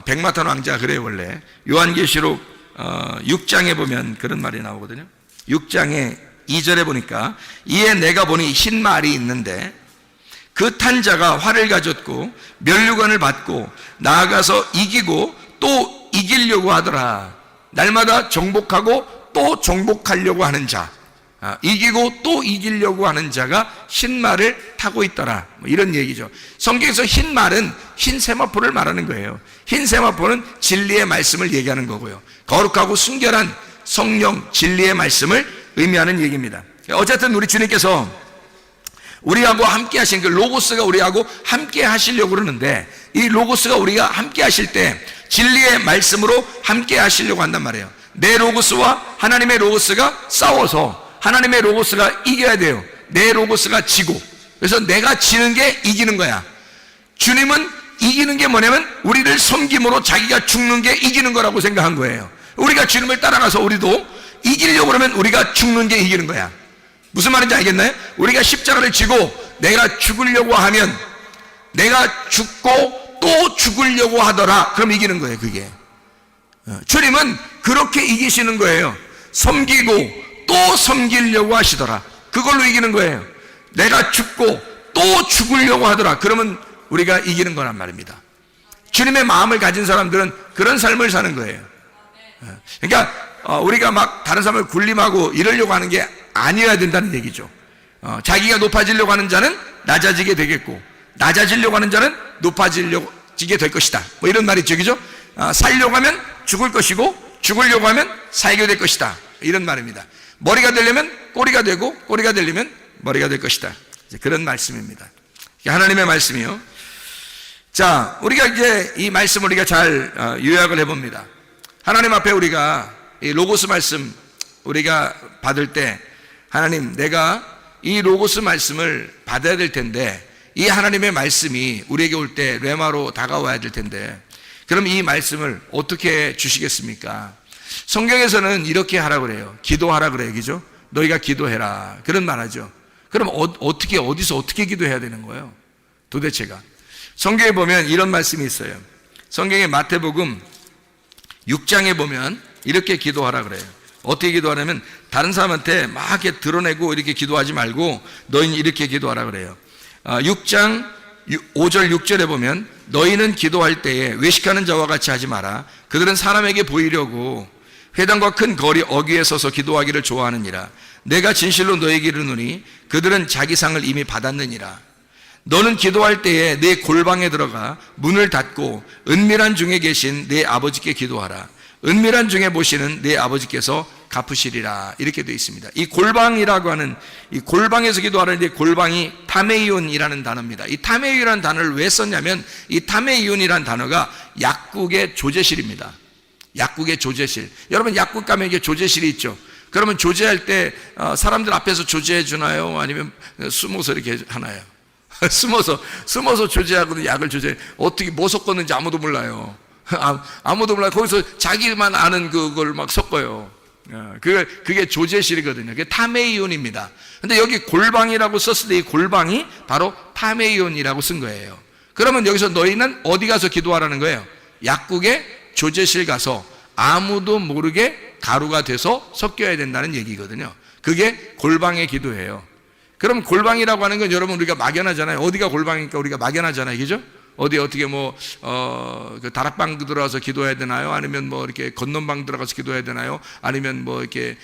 [SPEAKER 2] 백마탄 왕자 그래요. 원래 요한계시록 6장에 보면 그런 말이 나오거든요. 6장에 2절에 보니까 이에 내가 보니 흰 말이 있는데 그 탄 자가 활을 가졌고 면류관을 받고 나아가서 이기고 또 이기려고 하더라. 날마다 정복하고 또 정복하려고 하는 자, 이기고 또 이기려고 하는 자가 흰 말을 타고 있더라, 뭐 이런 얘기죠. 성경에서 흰 말은 흰 세마포를 말하는 거예요. 흰 세마포는 진리의 말씀을 얘기하는 거고요, 거룩하고 순결한 성령 진리의 말씀을 의미하는 얘기입니다. 어쨌든 우리 주님께서 우리하고 함께 하신 그 로고스가 우리하고 함께 하시려고 그러는데, 이 로고스가 우리가 함께 하실 때 진리의 말씀으로 함께 하시려고 한단 말이에요. 내 로고스와 하나님의 로고스가 싸워서 하나님의 로고스가 이겨야 돼요. 내 로고스가 지고, 그래서 내가 지는 게 이기는 거야. 주님은 이기는 게 뭐냐면 우리를 섬김으로 자기가 죽는 게 이기는 거라고 생각한 거예요. 우리가 주님을 따라가서 우리도 이기려고 그러면 우리가 죽는 게 이기는 거야. 무슨 말인지 알겠나요? 우리가 십자가를 지고 내가 죽으려고 하면, 내가 죽고 또 죽으려고 하더라, 그럼 이기는 거예요. 그게 주님은 그렇게 이기시는 거예요. 섬기고 또 섬기려고 하시더라, 그걸로 이기는 거예요. 내가 죽고 또 죽으려고 하더라, 그러면 우리가 이기는 거란 말입니다. 주님의 마음을 가진 사람들은 그런 삶을 사는 거예요. 그러니까 우리가 막 다른 사람을 군림하고 이러려고 하는 게 아니어야 된다는 얘기죠. 자기가 높아지려고 하는 자는 낮아지게 되겠고, 낮아지려고 하는 자는 높아지게 될 것이다, 뭐 이런 말이 있죠, 그죠? 살려고 하면 죽을 것이고 죽으려고 하면 살게 될 것이다, 이런 말입니다. 머리가 되려면 꼬리가 되고 꼬리가 되려면 머리가 될 것이다, 그런 말씀입니다. 하나님의 말씀이요. 자, 우리가 이제 이 말씀을 우리가 잘 요약을 해봅니다. 하나님 앞에 우리가 이 로고스 말씀 우리가 받을 때, 하나님, 내가 이 로고스 말씀을 받아야 될 텐데, 이 하나님의 말씀이 우리에게 올 때 레마로 다가와야 될 텐데, 그럼 이 말씀을 어떻게 주시겠습니까? 성경에서는 이렇게 하라 그래요. 기도하라 그래요, 그죠? 너희가 기도해라, 그런 말 하죠. 그럼 어디서 어떻게 기도해야 되는 거예요? 도대체가 성경에 보면 이런 말씀이 있어요. 성경의 마태복음 6장에 보면 이렇게 기도하라 그래요. 어떻게 기도하냐면, 다른 사람한테 막 이렇게 드러내고 이렇게 기도하지 말고 너희는 이렇게 기도하라 그래요. 6장 5절 6절에 보면 너희는 기도할 때에 외식하는 자와 같이 하지 마라. 그들은 사람에게 보이려고 회당과 큰 거리 어귀에 서서 기도하기를 좋아하느니라. 내가 진실로 너희에게 이르노니 그들은 자기 상을 이미 받았느니라. 너는 기도할 때에 내 골방에 들어가 문을 닫고 은밀한 중에 계신 내 아버지께 기도하라. 은밀한 중에 보시는 내 아버지께서 갚으시리라, 이렇게 되어 있습니다. 이 골방이라고 하는, 이 골방에서 기도하는데 골방이 타메이온이라는 단어입니다. 이 타메이온이라는 단어를 왜 썼냐면, 이 타메이온이라는 단어가 약국의 조제실입니다. 약국의 조제실. 여러분, 약국 가면 이게 조제실이 있죠. 그러면 조제할 때 사람들 앞에서 조제해 주나요? 아니면 숨어서 이렇게 하나요? 숨어서 조제하거든. 약을 조제. 어떻게 뭐 섞었는지 아무도 몰라요. 아무도 몰라요. 거기서 자기만 아는 그걸 막 섞어요. 그게 조제실이거든요. 그게 타메이온입니다. 근데 여기 골방이라고 썼을 때 이 골방이 바로 타메이온이라고 쓴 거예요. 그러면 여기서 너희는 어디 가서 기도하라는 거예요? 약국의 조제실 가서 아무도 모르게 가루가 돼서 섞여야 된다는 얘기거든요. 그게 골방의 기도예요. 그럼 골방이라고 하는 건 여러분 우리가 막연하잖아요. 어디가 골방이니까 우리가 막연하잖아요, 그죠? 어떻게 그 다락방 들어가서 기도해야 되나요? 아니면 뭐 이렇게 건넌방 들어가서 기도해야 되나요? 아니면 뭐 이렇게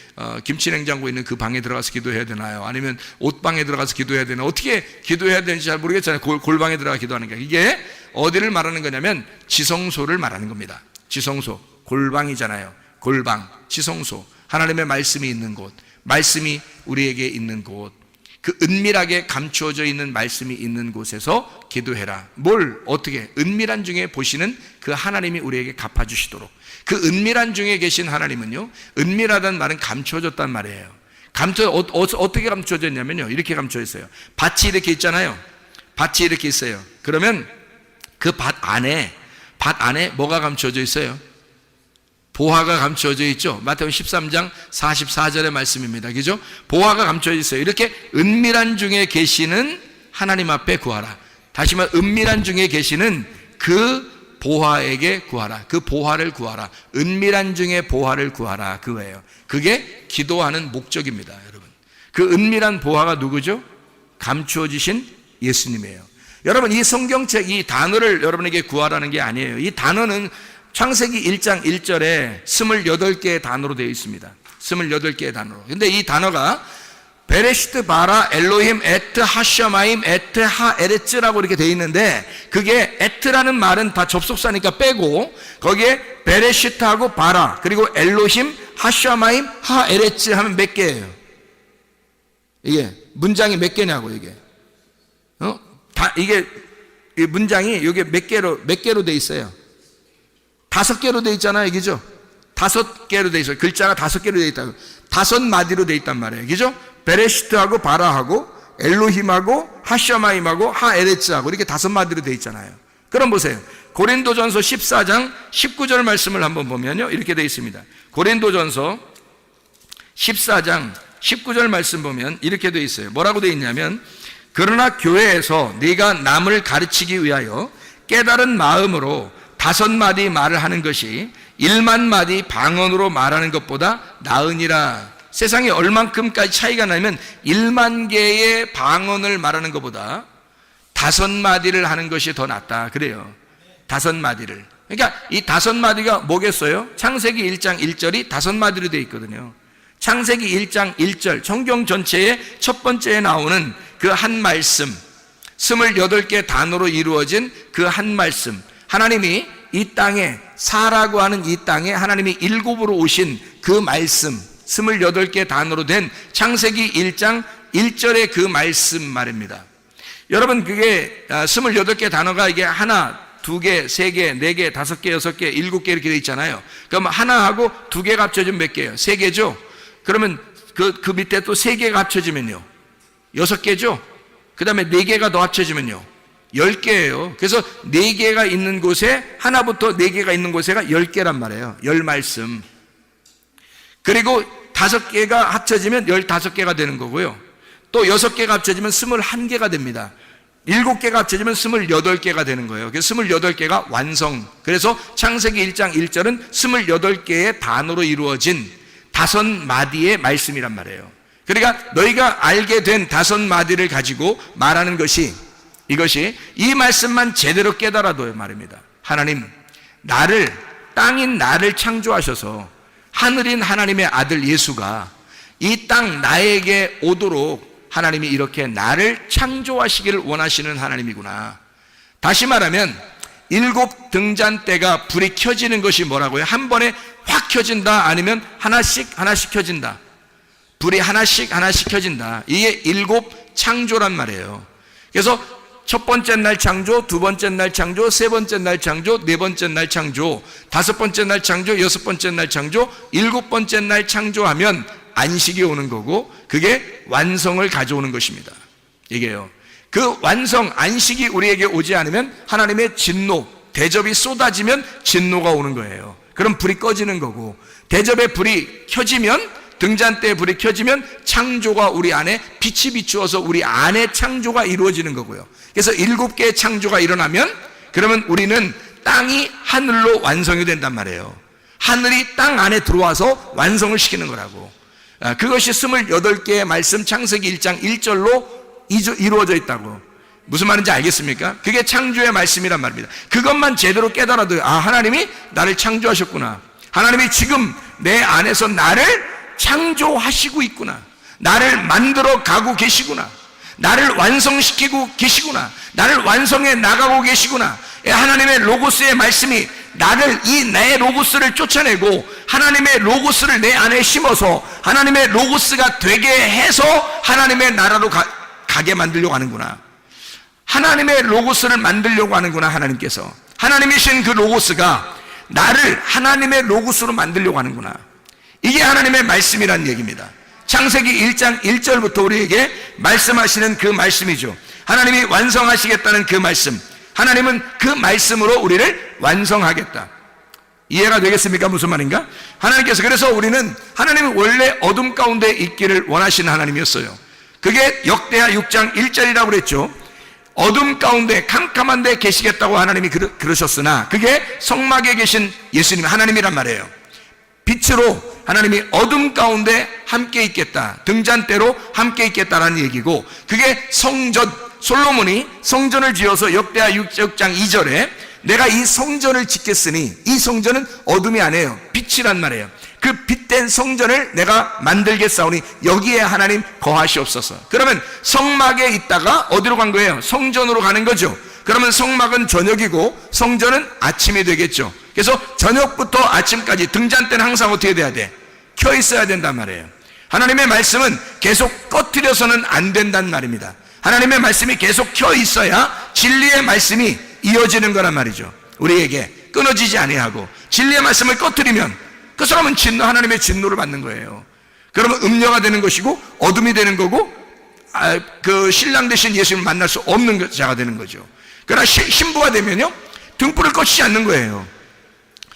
[SPEAKER 2] 김치냉장고 있는 그 방에 들어가서 기도해야 되나요? 아니면 옷방에 들어가서 기도해야 되나요? 어떻게 기도해야 되는지 잘 모르겠잖아요. 골방에 들어가 기도하는 게, 이게 어디를 말하는 거냐면 지성소를 말하는 겁니다. 지성소, 골방이잖아요. 골방, 지성소, 하나님의 말씀이 있는 곳, 말씀이 우리에게 있는 곳, 그 은밀하게 감추어져 있는 말씀이 있는 곳에서 기도해라. 뭘 어떻게? 은밀한 중에 보시는 그 하나님이 우리에게 갚아주시도록. 그 은밀한 중에 계신 하나님은요, 은밀하다는 말은 감추어졌단 말이에요. 어떻게 감추어져 있냐면요, 이렇게 감추어져 있어요. 밭이 이렇게 있잖아요. 밭이 이렇게 있어요. 그러면 그 밭 안에 뭐가 감추어져 있어요? 보화가 감추어져 있죠. 마태복음 13장 44절의 말씀입니다. 그죠? 보화가 감추어져 있어요. 이렇게 은밀한 중에 계시는 하나님 앞에 구하라. 다시 말해 은밀한 중에 계시는 그 보화에게 구하라. 그 보화를 구하라. 은밀한 중에 보화를 구하라. 그거예요. 그게 기도하는 목적입니다, 여러분. 그 은밀한 보화가 누구죠? 감추어지신 예수님이에요. 여러분, 이 성경책, 이 단어를 여러분에게 구하라는 게 아니에요. 이 단어는 창세기 1장 1절에 28개의 단어로 되어 있습니다. 28개의 단어로. 근데 이 단어가 베레시트 바라 엘로힘 에트 하샤마임 에트 하에레츠라고 이렇게 되어 있는데, 그게 에트라는 말은 다 접속사니까 빼고 거기에 베레시트하고 바라 그리고 엘로힘 하샤마임 하에레츠 하면 몇 개예요? 이게 문장이 몇 개냐고. 이게 이게 이 문장이 이게 몇 개로 돼 있어요? 5개로 돼 있잖아요, 그죠? 5개로 돼 있어요. 글자가 5개로 돼 있다고. 5마디로 돼 있단 말이에요, 그죠? 베레시트하고 바라하고 엘로힘하고 하샤마임하고 하에레츠하고 이렇게 5마디로 돼 있잖아요. 그럼 보세요. 고린도전서 14장 19절 말씀을 한번 보면요, 이렇게 돼 있습니다. 고린도전서 14장 19절 말씀 보면 이렇게 돼 있어요. 뭐라고 돼 있냐면, 그러나 교회에서 네가 남을 가르치기 위하여 깨달은 마음으로 5마디 말을 하는 것이 1만 마디 방언으로 말하는 것보다 나으니라. 세상에 얼만큼까지 차이가 나면 1만 개의 방언을 말하는 것보다 5마디를 하는 것이 더 낫다. 그래요. 5마디를. 그러니까 이 5마디가 뭐겠어요? 창세기 1장 1절이 5마디로 되어 있거든요. 창세기 1장 1절, 성경 전체의 첫 번째에 나오는 그 한 말씀, 28개 단어로 이루어진 그 한 말씀, 하나님이 이 땅에, 사라고 하는 이 땅에 하나님이 일곱으로 오신 그 말씀, 28개 단어로 된 창세기 1장 1절의 그 말씀 말입니다. 여러분, 그게 28개 단어가 이게 하나, 2개, 3개, 4개, 5개, 6개, 7개 이렇게 돼 있잖아요. 그럼 하나하고 2개가 합쳐지면 몇 개예요? 3개죠? 그러면 그 밑에 또 3개가 합쳐지면요, 6개죠? 그 다음에 4개가 더 합쳐지면요, 10개예요. 그래서 4개가 있는 곳에, 하나부터 4개가 있는 곳에가 10개란 말이에요. 10말씀. 그리고 5개가 합쳐지면 15개가 되는 거고요. 또 6개가 합쳐지면 21개가 됩니다. 7개가 합쳐지면 28개가 되는 거예요. 그래서 28개가 완성. 그래서 창세기 1장 1절은 28개의 단어로 이루어진 5마디의 말씀이란 말이에요. 그러니까 너희가 알게 된 5마디를 가지고 말하는 것이, 이것이 이 말씀만 제대로 깨달아도 말입니다. 하나님, 땅인 나를 창조하셔서 하늘인 하나님의 아들 예수가 이 땅 나에게 오도록 하나님이 이렇게 나를 창조하시기를 원하시는 하나님이구나. 다시 말하면 7 등잔대가 불이 켜지는 것이 뭐라고요? 한 번에 확 켜진다, 아니면 하나씩 켜진다. 불이 하나씩 켜진다. 이게 7 창조란 말이에요. 그래서 첫 번째 날 창조, 두 번째 날 창조, 세 번째 날 창조, 네 번째 날 창조, 5번째 날 창조, 6번째 날 창조, 7번째 날 창조하면 안식이 오는 거고, 그게 완성을 가져오는 것입니다. 이게요. 그 완성, 안식이 우리에게 오지 않으면 하나님의 진노, 대접이 쏟아지면 진노가 오는 거예요. 그럼 불이 꺼지는 거고, 대접의 불이 켜지면, 등잔대의 불이 켜지면 창조가 우리 안에 빛이 비추어서 우리 안에 창조가 이루어지는 거고요. 그래서 7개의 창조가 일어나면, 그러면 우리는 땅이 하늘로 완성이 된단 말이에요. 하늘이 땅 안에 들어와서 완성을 시키는 거라고. 그것이 28개의 말씀, 창세기 1장 1절로 이루어져 있다고. 무슨 말인지 알겠습니까? 그게 창조의 말씀이란 말입니다. 그것만 제대로 깨달아도, 하나님이 나를 창조하셨구나. 하나님이 지금 내 안에서 나를 창조하시고 있구나. 나를 만들어 가고 계시구나. 나를 완성시키고 계시구나. 나를 완성해 나가고 계시구나. 하나님의 로고스의 말씀이 나를, 내 로고스를 쫓아내고 하나님의 로고스를 내 안에 심어서 하나님의 로고스가 되게 해서 하나님의 나라로 가게 만들려고 하는구나. 하나님의 로고스를 만들려고 하는구나. 하나님께서, 하나님이신 그 로고스가 나를 하나님의 로고스로 만들려고 하는구나. 이게 하나님의 말씀이라는 얘기입니다. 창세기 1장 1절부터 우리에게 말씀하시는 그 말씀이죠. 하나님이 완성하시겠다는 그 말씀. 하나님은 그 말씀으로 우리를 완성하겠다. 이해가 되겠습니까? 무슨 말인가? 하나님께서, 그래서 우리는 하나님은 원래 어둠 가운데 있기를 원하시는 하나님이었어요. 그게 역대하 6장 1절이라고 그랬죠. 어둠 가운데 캄캄한 데 계시겠다고 하나님이 그러셨으나 그게 성막에 계신 예수님 하나님이란 말이에요. 빛으로 하나님이 어둠 가운데 함께 있겠다, 등잔대로 함께 있겠다라는 얘기고, 그게 성전, 솔로몬이 성전을 지어서 역대하 6장 2절에 내가 이 성전을 짓겠으니, 이 성전은 어둠이 아니에요, 빛이란 말이에요. 그 빛된 성전을 내가 만들겠사오니 여기에 하나님 거하시옵소서. 그러면 성막에 있다가 어디로 간 거예요? 성전으로 가는 거죠. 그러면 성막은 저녁이고 성전은 아침이 되겠죠. 그래서 저녁부터 아침까지 등잔대는 항상 어떻게 돼야 돼? 켜 있어야 된단 말이에요. 하나님의 말씀은 계속 꺼트려서는 안 된단 말입니다. 하나님의 말씀이 계속 켜 있어야 진리의 말씀이 이어지는 거란 말이죠. 우리에게 끊어지지 아니하고, 진리의 말씀을 꺼트리면 그 사람은 하나님의 진노를 받는 거예요. 그러면 음녀가 되는 것이고 어둠이 되는 거고, 그 신랑 되신 예수님을 만날 수 없는 자가 되는 거죠. 그러나 신부가 되면요, 등불을 꺼치지 않는 거예요.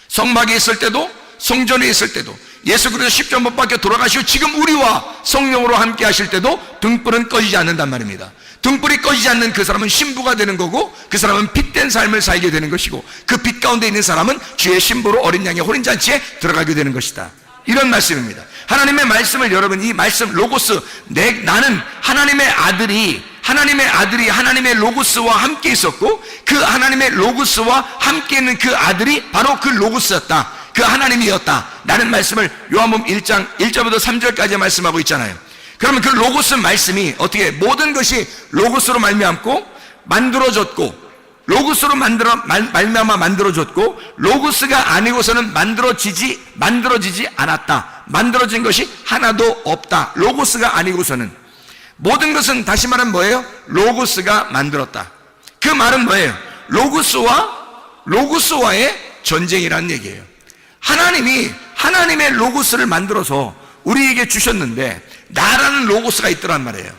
[SPEAKER 2] 성막에 있을 때도 성전에 있을 때도 예수 그리스도 십자가 못 박혀 돌아가시고 지금 우리와 성령으로 함께 하실 때도 등불은 꺼지지 않는단 말입니다. 등불이 꺼지지 않는 그 사람은 신부가 되는 거고, 그 사람은 빛된 삶을 살게 되는 것이고, 그 빛 가운데 있는 사람은 주의 신부로 어린 양의 혼인잔치에 들어가게 되는 것이다. 이런 말씀입니다. 하나님의 말씀을, 여러분, 이 말씀 로고스, 나는 하나님의 아들이 하나님의 로고스와 함께 있었고, 그 하나님의 로고스와 함께 있는 그 아들이 바로 그 로고스였다, 그 하나님이었다 라는 말씀을 요한복음 1장 1절부터 3절까지 말씀하고 있잖아요. 그러면 그 로고스 말씀이 어떻게, 모든 것이 로고스로 말미암고 만들어졌고, 로고스로 말미암아 만들어졌고, 로고스가 아니고서는 만들어지지 않았다. 만들어진 것이 하나도 없다. 로고스가 아니고서는. 모든 것은 다시 말하면 뭐예요? 로고스가 만들었다. 그 말은 뭐예요? 로고스와의 전쟁이라는 얘기예요. 하나님이 하나님의 로고스를 만들어서 우리에게 주셨는데, 나라는 로고스가 있더란 말이에요.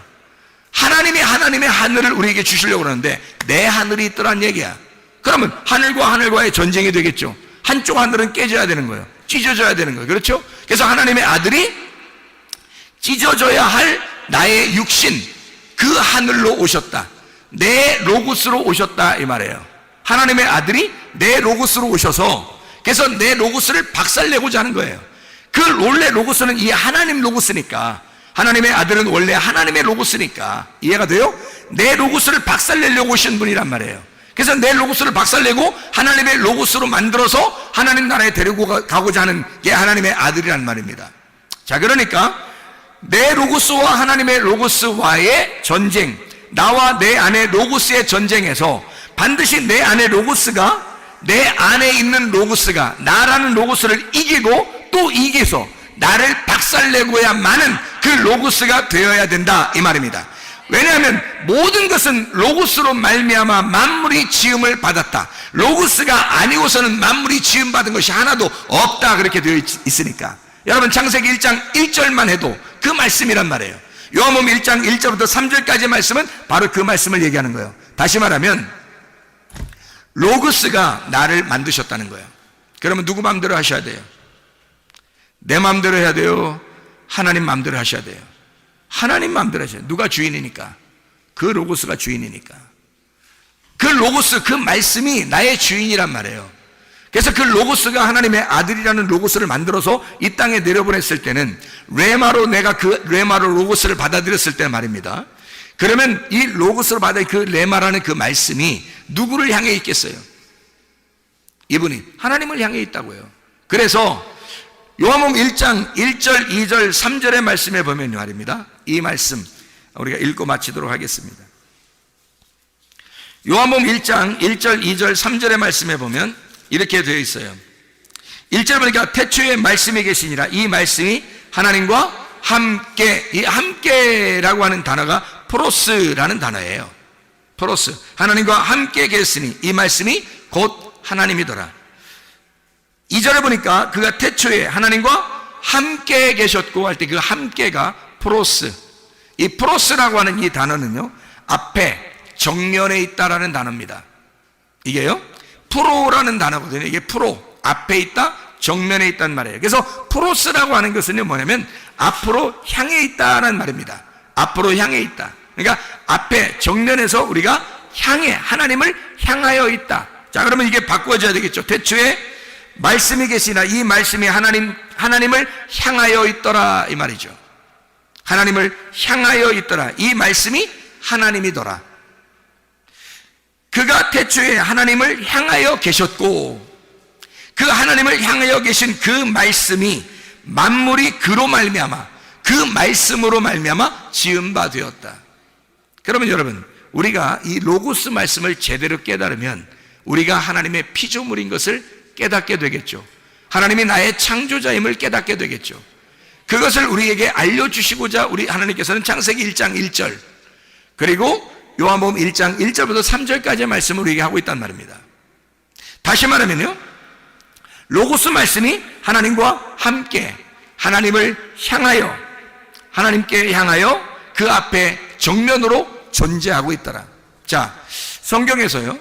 [SPEAKER 2] 하나님이 하나님의 하늘을 우리에게 주시려고 그러는데 내 하늘이 있더란 얘기야. 그러면 하늘과 하늘과의 전쟁이 되겠죠. 한쪽 하늘은 깨져야 되는 거예요. 찢어져야 되는 거예요. 그렇죠? 그래서 하나님의 아들이 찢어져야 할 나의 육신, 그 하늘로 오셨다. 내 로고스로 오셨다 이 말이에요. 하나님의 아들이 내 로고스로 오셔서, 그래서 내 로고스를 박살내고자 하는 거예요. 그 원래 로고스는 이 하나님 로고스니까, 하나님의 아들은 원래 하나님의 로고스니까, 이해가 돼요? 내 로고스를 박살내려고 오신 분이란 말이에요. 그래서 내 로고스를 박살내고 하나님의 로고스로 만들어서 하나님 나라에 데리고 가고자 하는 게 하나님의 아들이란 말입니다. 자, 그러니까 내 로고스와 하나님의 로고스와의 전쟁, 나와 내 안에 로고스의 전쟁에서 반드시 내 안에 로고스가, 내 안에 있는 로고스가 나라는 로고스를 이기고 또 이겨서 나를 박살내고야만은 그 로고스가 되어야 된다 이 말입니다. 왜냐하면 모든 것은 로고스로 말미암아 만물이 지음을 받았다. 로고스가 아니고서는 만물이 지음 받은 것이 하나도 없다, 그렇게 되어 있으니까. 여러분, 창세기 1장 1절만 해도 그 말씀이란 말이에요. 요한복음 1장 1절부터 3절까지의 말씀은 바로 그 말씀을 얘기하는 거예요. 다시 말하면 로고스가 나를 만드셨다는 거예요. 그러면 누구 마음대로 하셔야 돼요? 내 마음대로 해야 돼요? 하나님 마음대로 하셔야 돼요? 하나님 마음대로 하셔야 돼요. 누가 주인이니까? 그 로고스가 주인이니까. 그 로고스, 그 말씀이 나의 주인이란 말이에요. 그래서 그 로고스가 하나님의 아들이라는 로고스를 만들어서 이 땅에 내려보냈을 때는 레마로, 내가 그 레마로 로고스를 받아들였을 때 말입니다. 그러면 이 로고스를 받아 그 레마라는 그 말씀이 누구를 향해 있겠어요? 이분이 하나님을 향해 있다고요. 그래서 요한복음 1장 1절, 2절, 3절의 말씀에 보면 말입니다. 이 말씀 우리가 읽고 마치도록 하겠습니다. 요한복음 1장 1절, 2절, 3절의 말씀에 보면 이렇게 되어 있어요. 1절 보니까 태초에 말씀이 계시니라. 이 말씀이 하나님과 함께, 이 함께라고 하는 단어가 프로스라는 단어예요. 프로스, 하나님과 함께 계시니 이 말씀이 곧 하나님이더라. 2절에 보니까 그가 태초에 하나님과 함께 계셨고 할 때 그 함께가 프로스, 이 프로스라고 하는 이 단어는요, 앞에 정면에 있다라는 단어입니다. 이게요, 프로라는 단어거든요. 이게 프로, 앞에 있다, 정면에 있단 말이에요. 그래서 프로스라고 하는 것은 뭐냐면 앞으로 향해 있다는 말입니다. 앞으로 향해 있다. 그러니까 앞에 정면에서 우리가 향해, 하나님을 향하여 있다. 자, 그러면 이게 바꿔줘야 되겠죠. 태초에 말씀이 계시나 이 말씀이 하나님을 향하여 있더라 이 말이죠. 하나님을 향하여 있더라. 이 말씀이 하나님이더라. 그가 태초에 하나님을 향하여 계셨고 그 하나님을 향하여 계신 그 말씀이 만물이 그로 말미암아 그 말씀으로 말미암아 지은 바 되었다. 그러면 여러분, 우리가 이 로고스 말씀을 제대로 깨달으면 우리가 하나님의 피조물인 것을 깨닫게 되겠죠. 하나님이 나의 창조자임을 깨닫게 되겠죠. 그것을 우리에게 알려주시고자 우리 하나님께서는 창세기 1장 1절 그리고 요한복음 1장 1절부터 3절까지의 말씀을 우리에게 하고 있단 말입니다. 다시 말하면요, 로고스 말씀이 하나님과 함께 하나님을 향하여, 하나님께 향하여 그 앞에 정면으로 존재하고 있더라. 자, 성경에서요,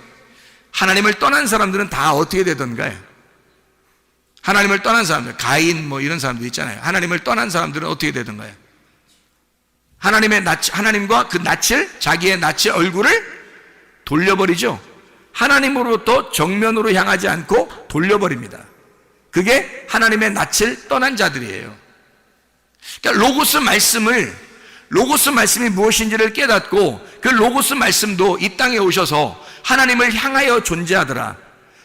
[SPEAKER 2] 하나님을 떠난 사람들은 다 어떻게 되던가요? 하나님을 떠난 사람들, 가인 뭐 이런 사람들 있잖아요. 하나님을 떠난 사람들은 어떻게 되던가요? 하나님과 그 낯을, 자기의 낯의 얼굴을 돌려버리죠. 하나님으로부터 정면으로 향하지 않고 돌려버립니다. 그게 하나님의 낯을 떠난 자들이에요. 그러니까 로고스 말씀이 무엇인지를 깨닫고 그 로고스 말씀도 이 땅에 오셔서 하나님을 향하여 존재하더라.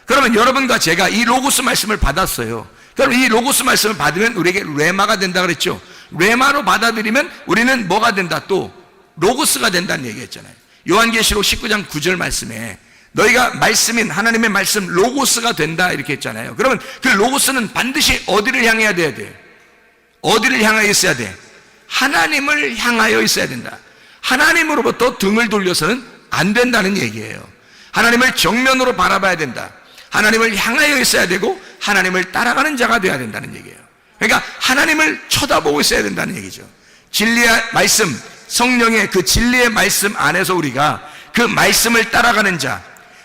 [SPEAKER 2] 그러면 여러분과 제가 이 로고스 말씀을 받았어요. 그럼 이 로고스 말씀을 받으면 우리에게 레마가 된다 그랬죠. 레마로 받아들이면 우리는 뭐가 된다? 또 로고스가 된다는 얘기했잖아요. 요한계시록 19장 9절 말씀에 너희가 말씀인 하나님의 말씀 로고스가 된다 이렇게 했잖아요. 그러면 그 로고스는 반드시 어디를 향해야 돼야 돼? 어디를 향하여 있어야 돼? 하나님을 향하여 있어야 된다. 하나님으로부터 등을 돌려서는 안 된다는 얘기예요. 하나님을 정면으로 바라봐야 된다. 하나님을 향하여 있어야 되고 하나님을 따라가는 자가 되어야 된다는 얘기예요. 그러니까 하나님을 쳐다보고 있어야 된다는 얘기죠. 진리의 말씀, 성령의 그 진리의 말씀 안에서 우리가 그 말씀을 따라가는 자,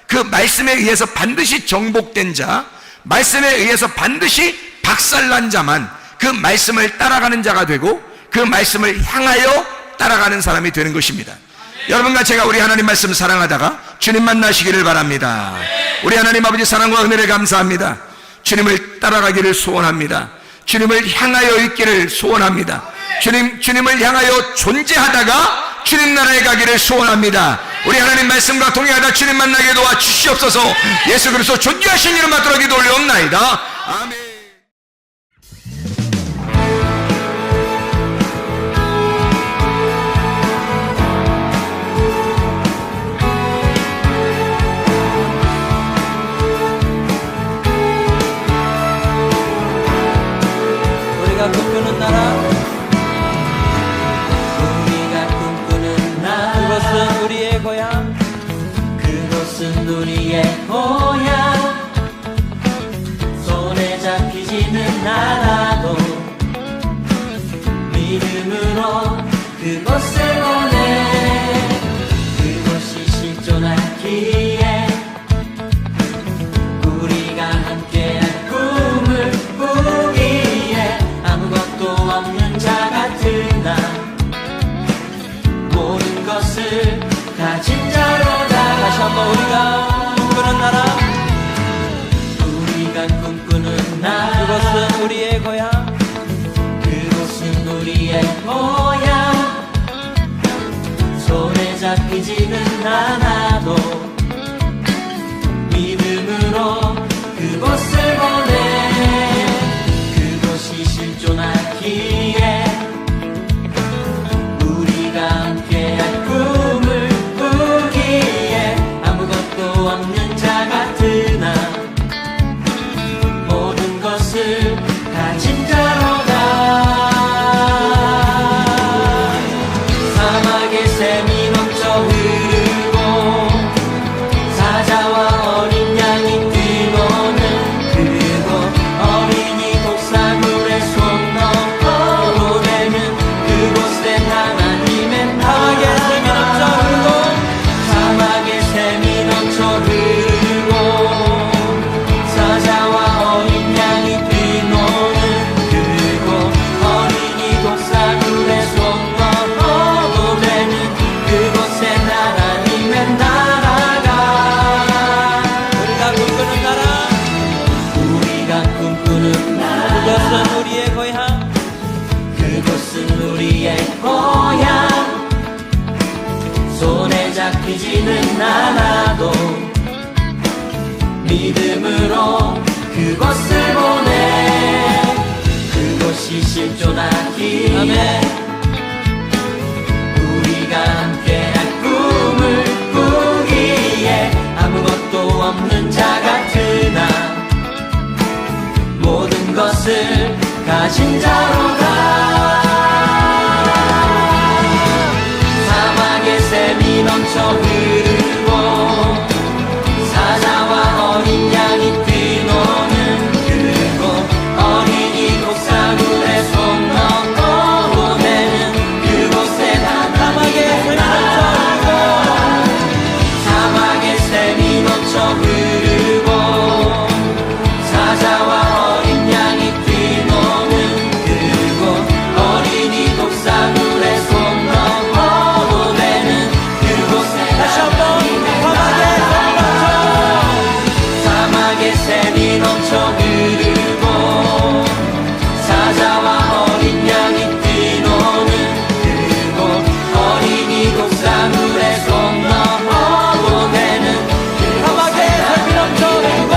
[SPEAKER 2] 그 말씀에 의해서 반드시 정복된 자, 말씀에 의해서 반드시 박살난 자만 그 말씀을 따라가는 자가 되고 그 말씀을 향하여 따라가는 사람이 되는 것입니다. 여러분과 제가 우리 하나님 말씀 사랑하다가 주님 만나시기를 바랍니다. 우리 하나님 아버지 사랑과 은혜를 감사합니다. 주님을 따라가기를 소원합니다. 주님을 향하여 있기를 소원합니다. 주님을 향하여 존재하다가 주님 나라에 가기를 소원합니다. 우리 하나님 말씀과 동행하다 주님 만나게 도와 주시옵소서. 예수 그리스도 존귀하신 이름 받들어 기도 올려옵나이다. 아멘.
[SPEAKER 3] 우리가 꿈꾸는 나라, 그것은 우리의 고향,
[SPEAKER 4] 그곳은 우리의 고향. 손에 잡히지는 않아도 믿음으로 그곳을 보내. 그곳이 실존하기에 우리가 함께한 꿈을 꾸기에 아무것도 없는 자 같은 나, 모든 것을 가진 자로다.
[SPEAKER 3] 다시 한번 우리가 꿈꾸는 나라,
[SPEAKER 4] 우리가 꿈꾸는 나라,
[SPEAKER 3] 그것은 우리의 고향,
[SPEAKER 4] 그곳은 우리의 고향. 손에 잡히지는 않아도 믿음으로 그곳을 보내. 그곳이 실존하기에 우리가 함께한 꿈을 꾸기에 아무것도 없는 자 같은 나, 모든 것을 가진 자로다. 사막에 샘이 넘쳐 흐르고 오는 날
[SPEAKER 3] 그것은 우리의 고향
[SPEAKER 4] 그곳은 우리의 고향 손에 잡히지는 않아도 믿음으로 그곳을 보내 그곳이 실존하기에
[SPEAKER 3] 아멘.
[SPEAKER 4] 우리가 함께한 꿈을 꾸기에 아무것도 없는 자 같으나 모든 것을 가진 자로다 사막의 샘이 넘쳐 흐르고 사자와 어린 양이 뛰노는 그곳 어린이 곡사물에 손 넣고 보내는 그곳에 사막의 샘이 넘쳐 흐르고 사자와 어린 양이 뛰노는 그곳 어린이 독사물에 손 넣어 보내는 그곳에
[SPEAKER 3] 다시 한번
[SPEAKER 4] 사막의 샘이 넘쳐 흐르고 사자와 어린 양이 뛰노는 그곳 어린이 독사물에 손 넣어 보내는
[SPEAKER 3] 사막의 샘이 넘쳐 흐르고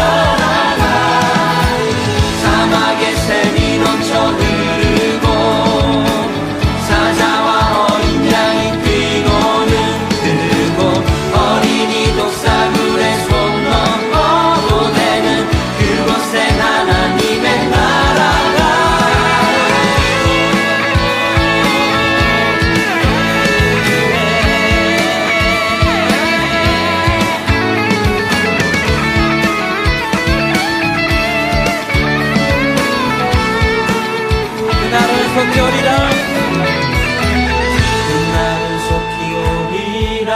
[SPEAKER 4] 사막의 샘이 넘쳐 흐르고 사자와 어린 양이 뛰노는 그곳 어린이 독사물에 손 넣어 보내는 그곳에 하나님의 나라가
[SPEAKER 3] 그날은 속히 오리라
[SPEAKER 4] 그날은 속히 오리라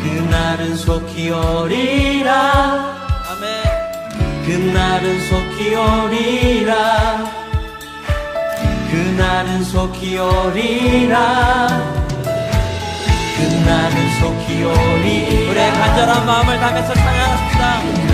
[SPEAKER 4] 그날은 속히 오리라
[SPEAKER 3] 아멘.
[SPEAKER 4] 그날은 속히 오리라 그날은 속히 오리라 그날은 속히 오리라
[SPEAKER 3] 우리의 간절한 마음을 담아서 찬양합시다.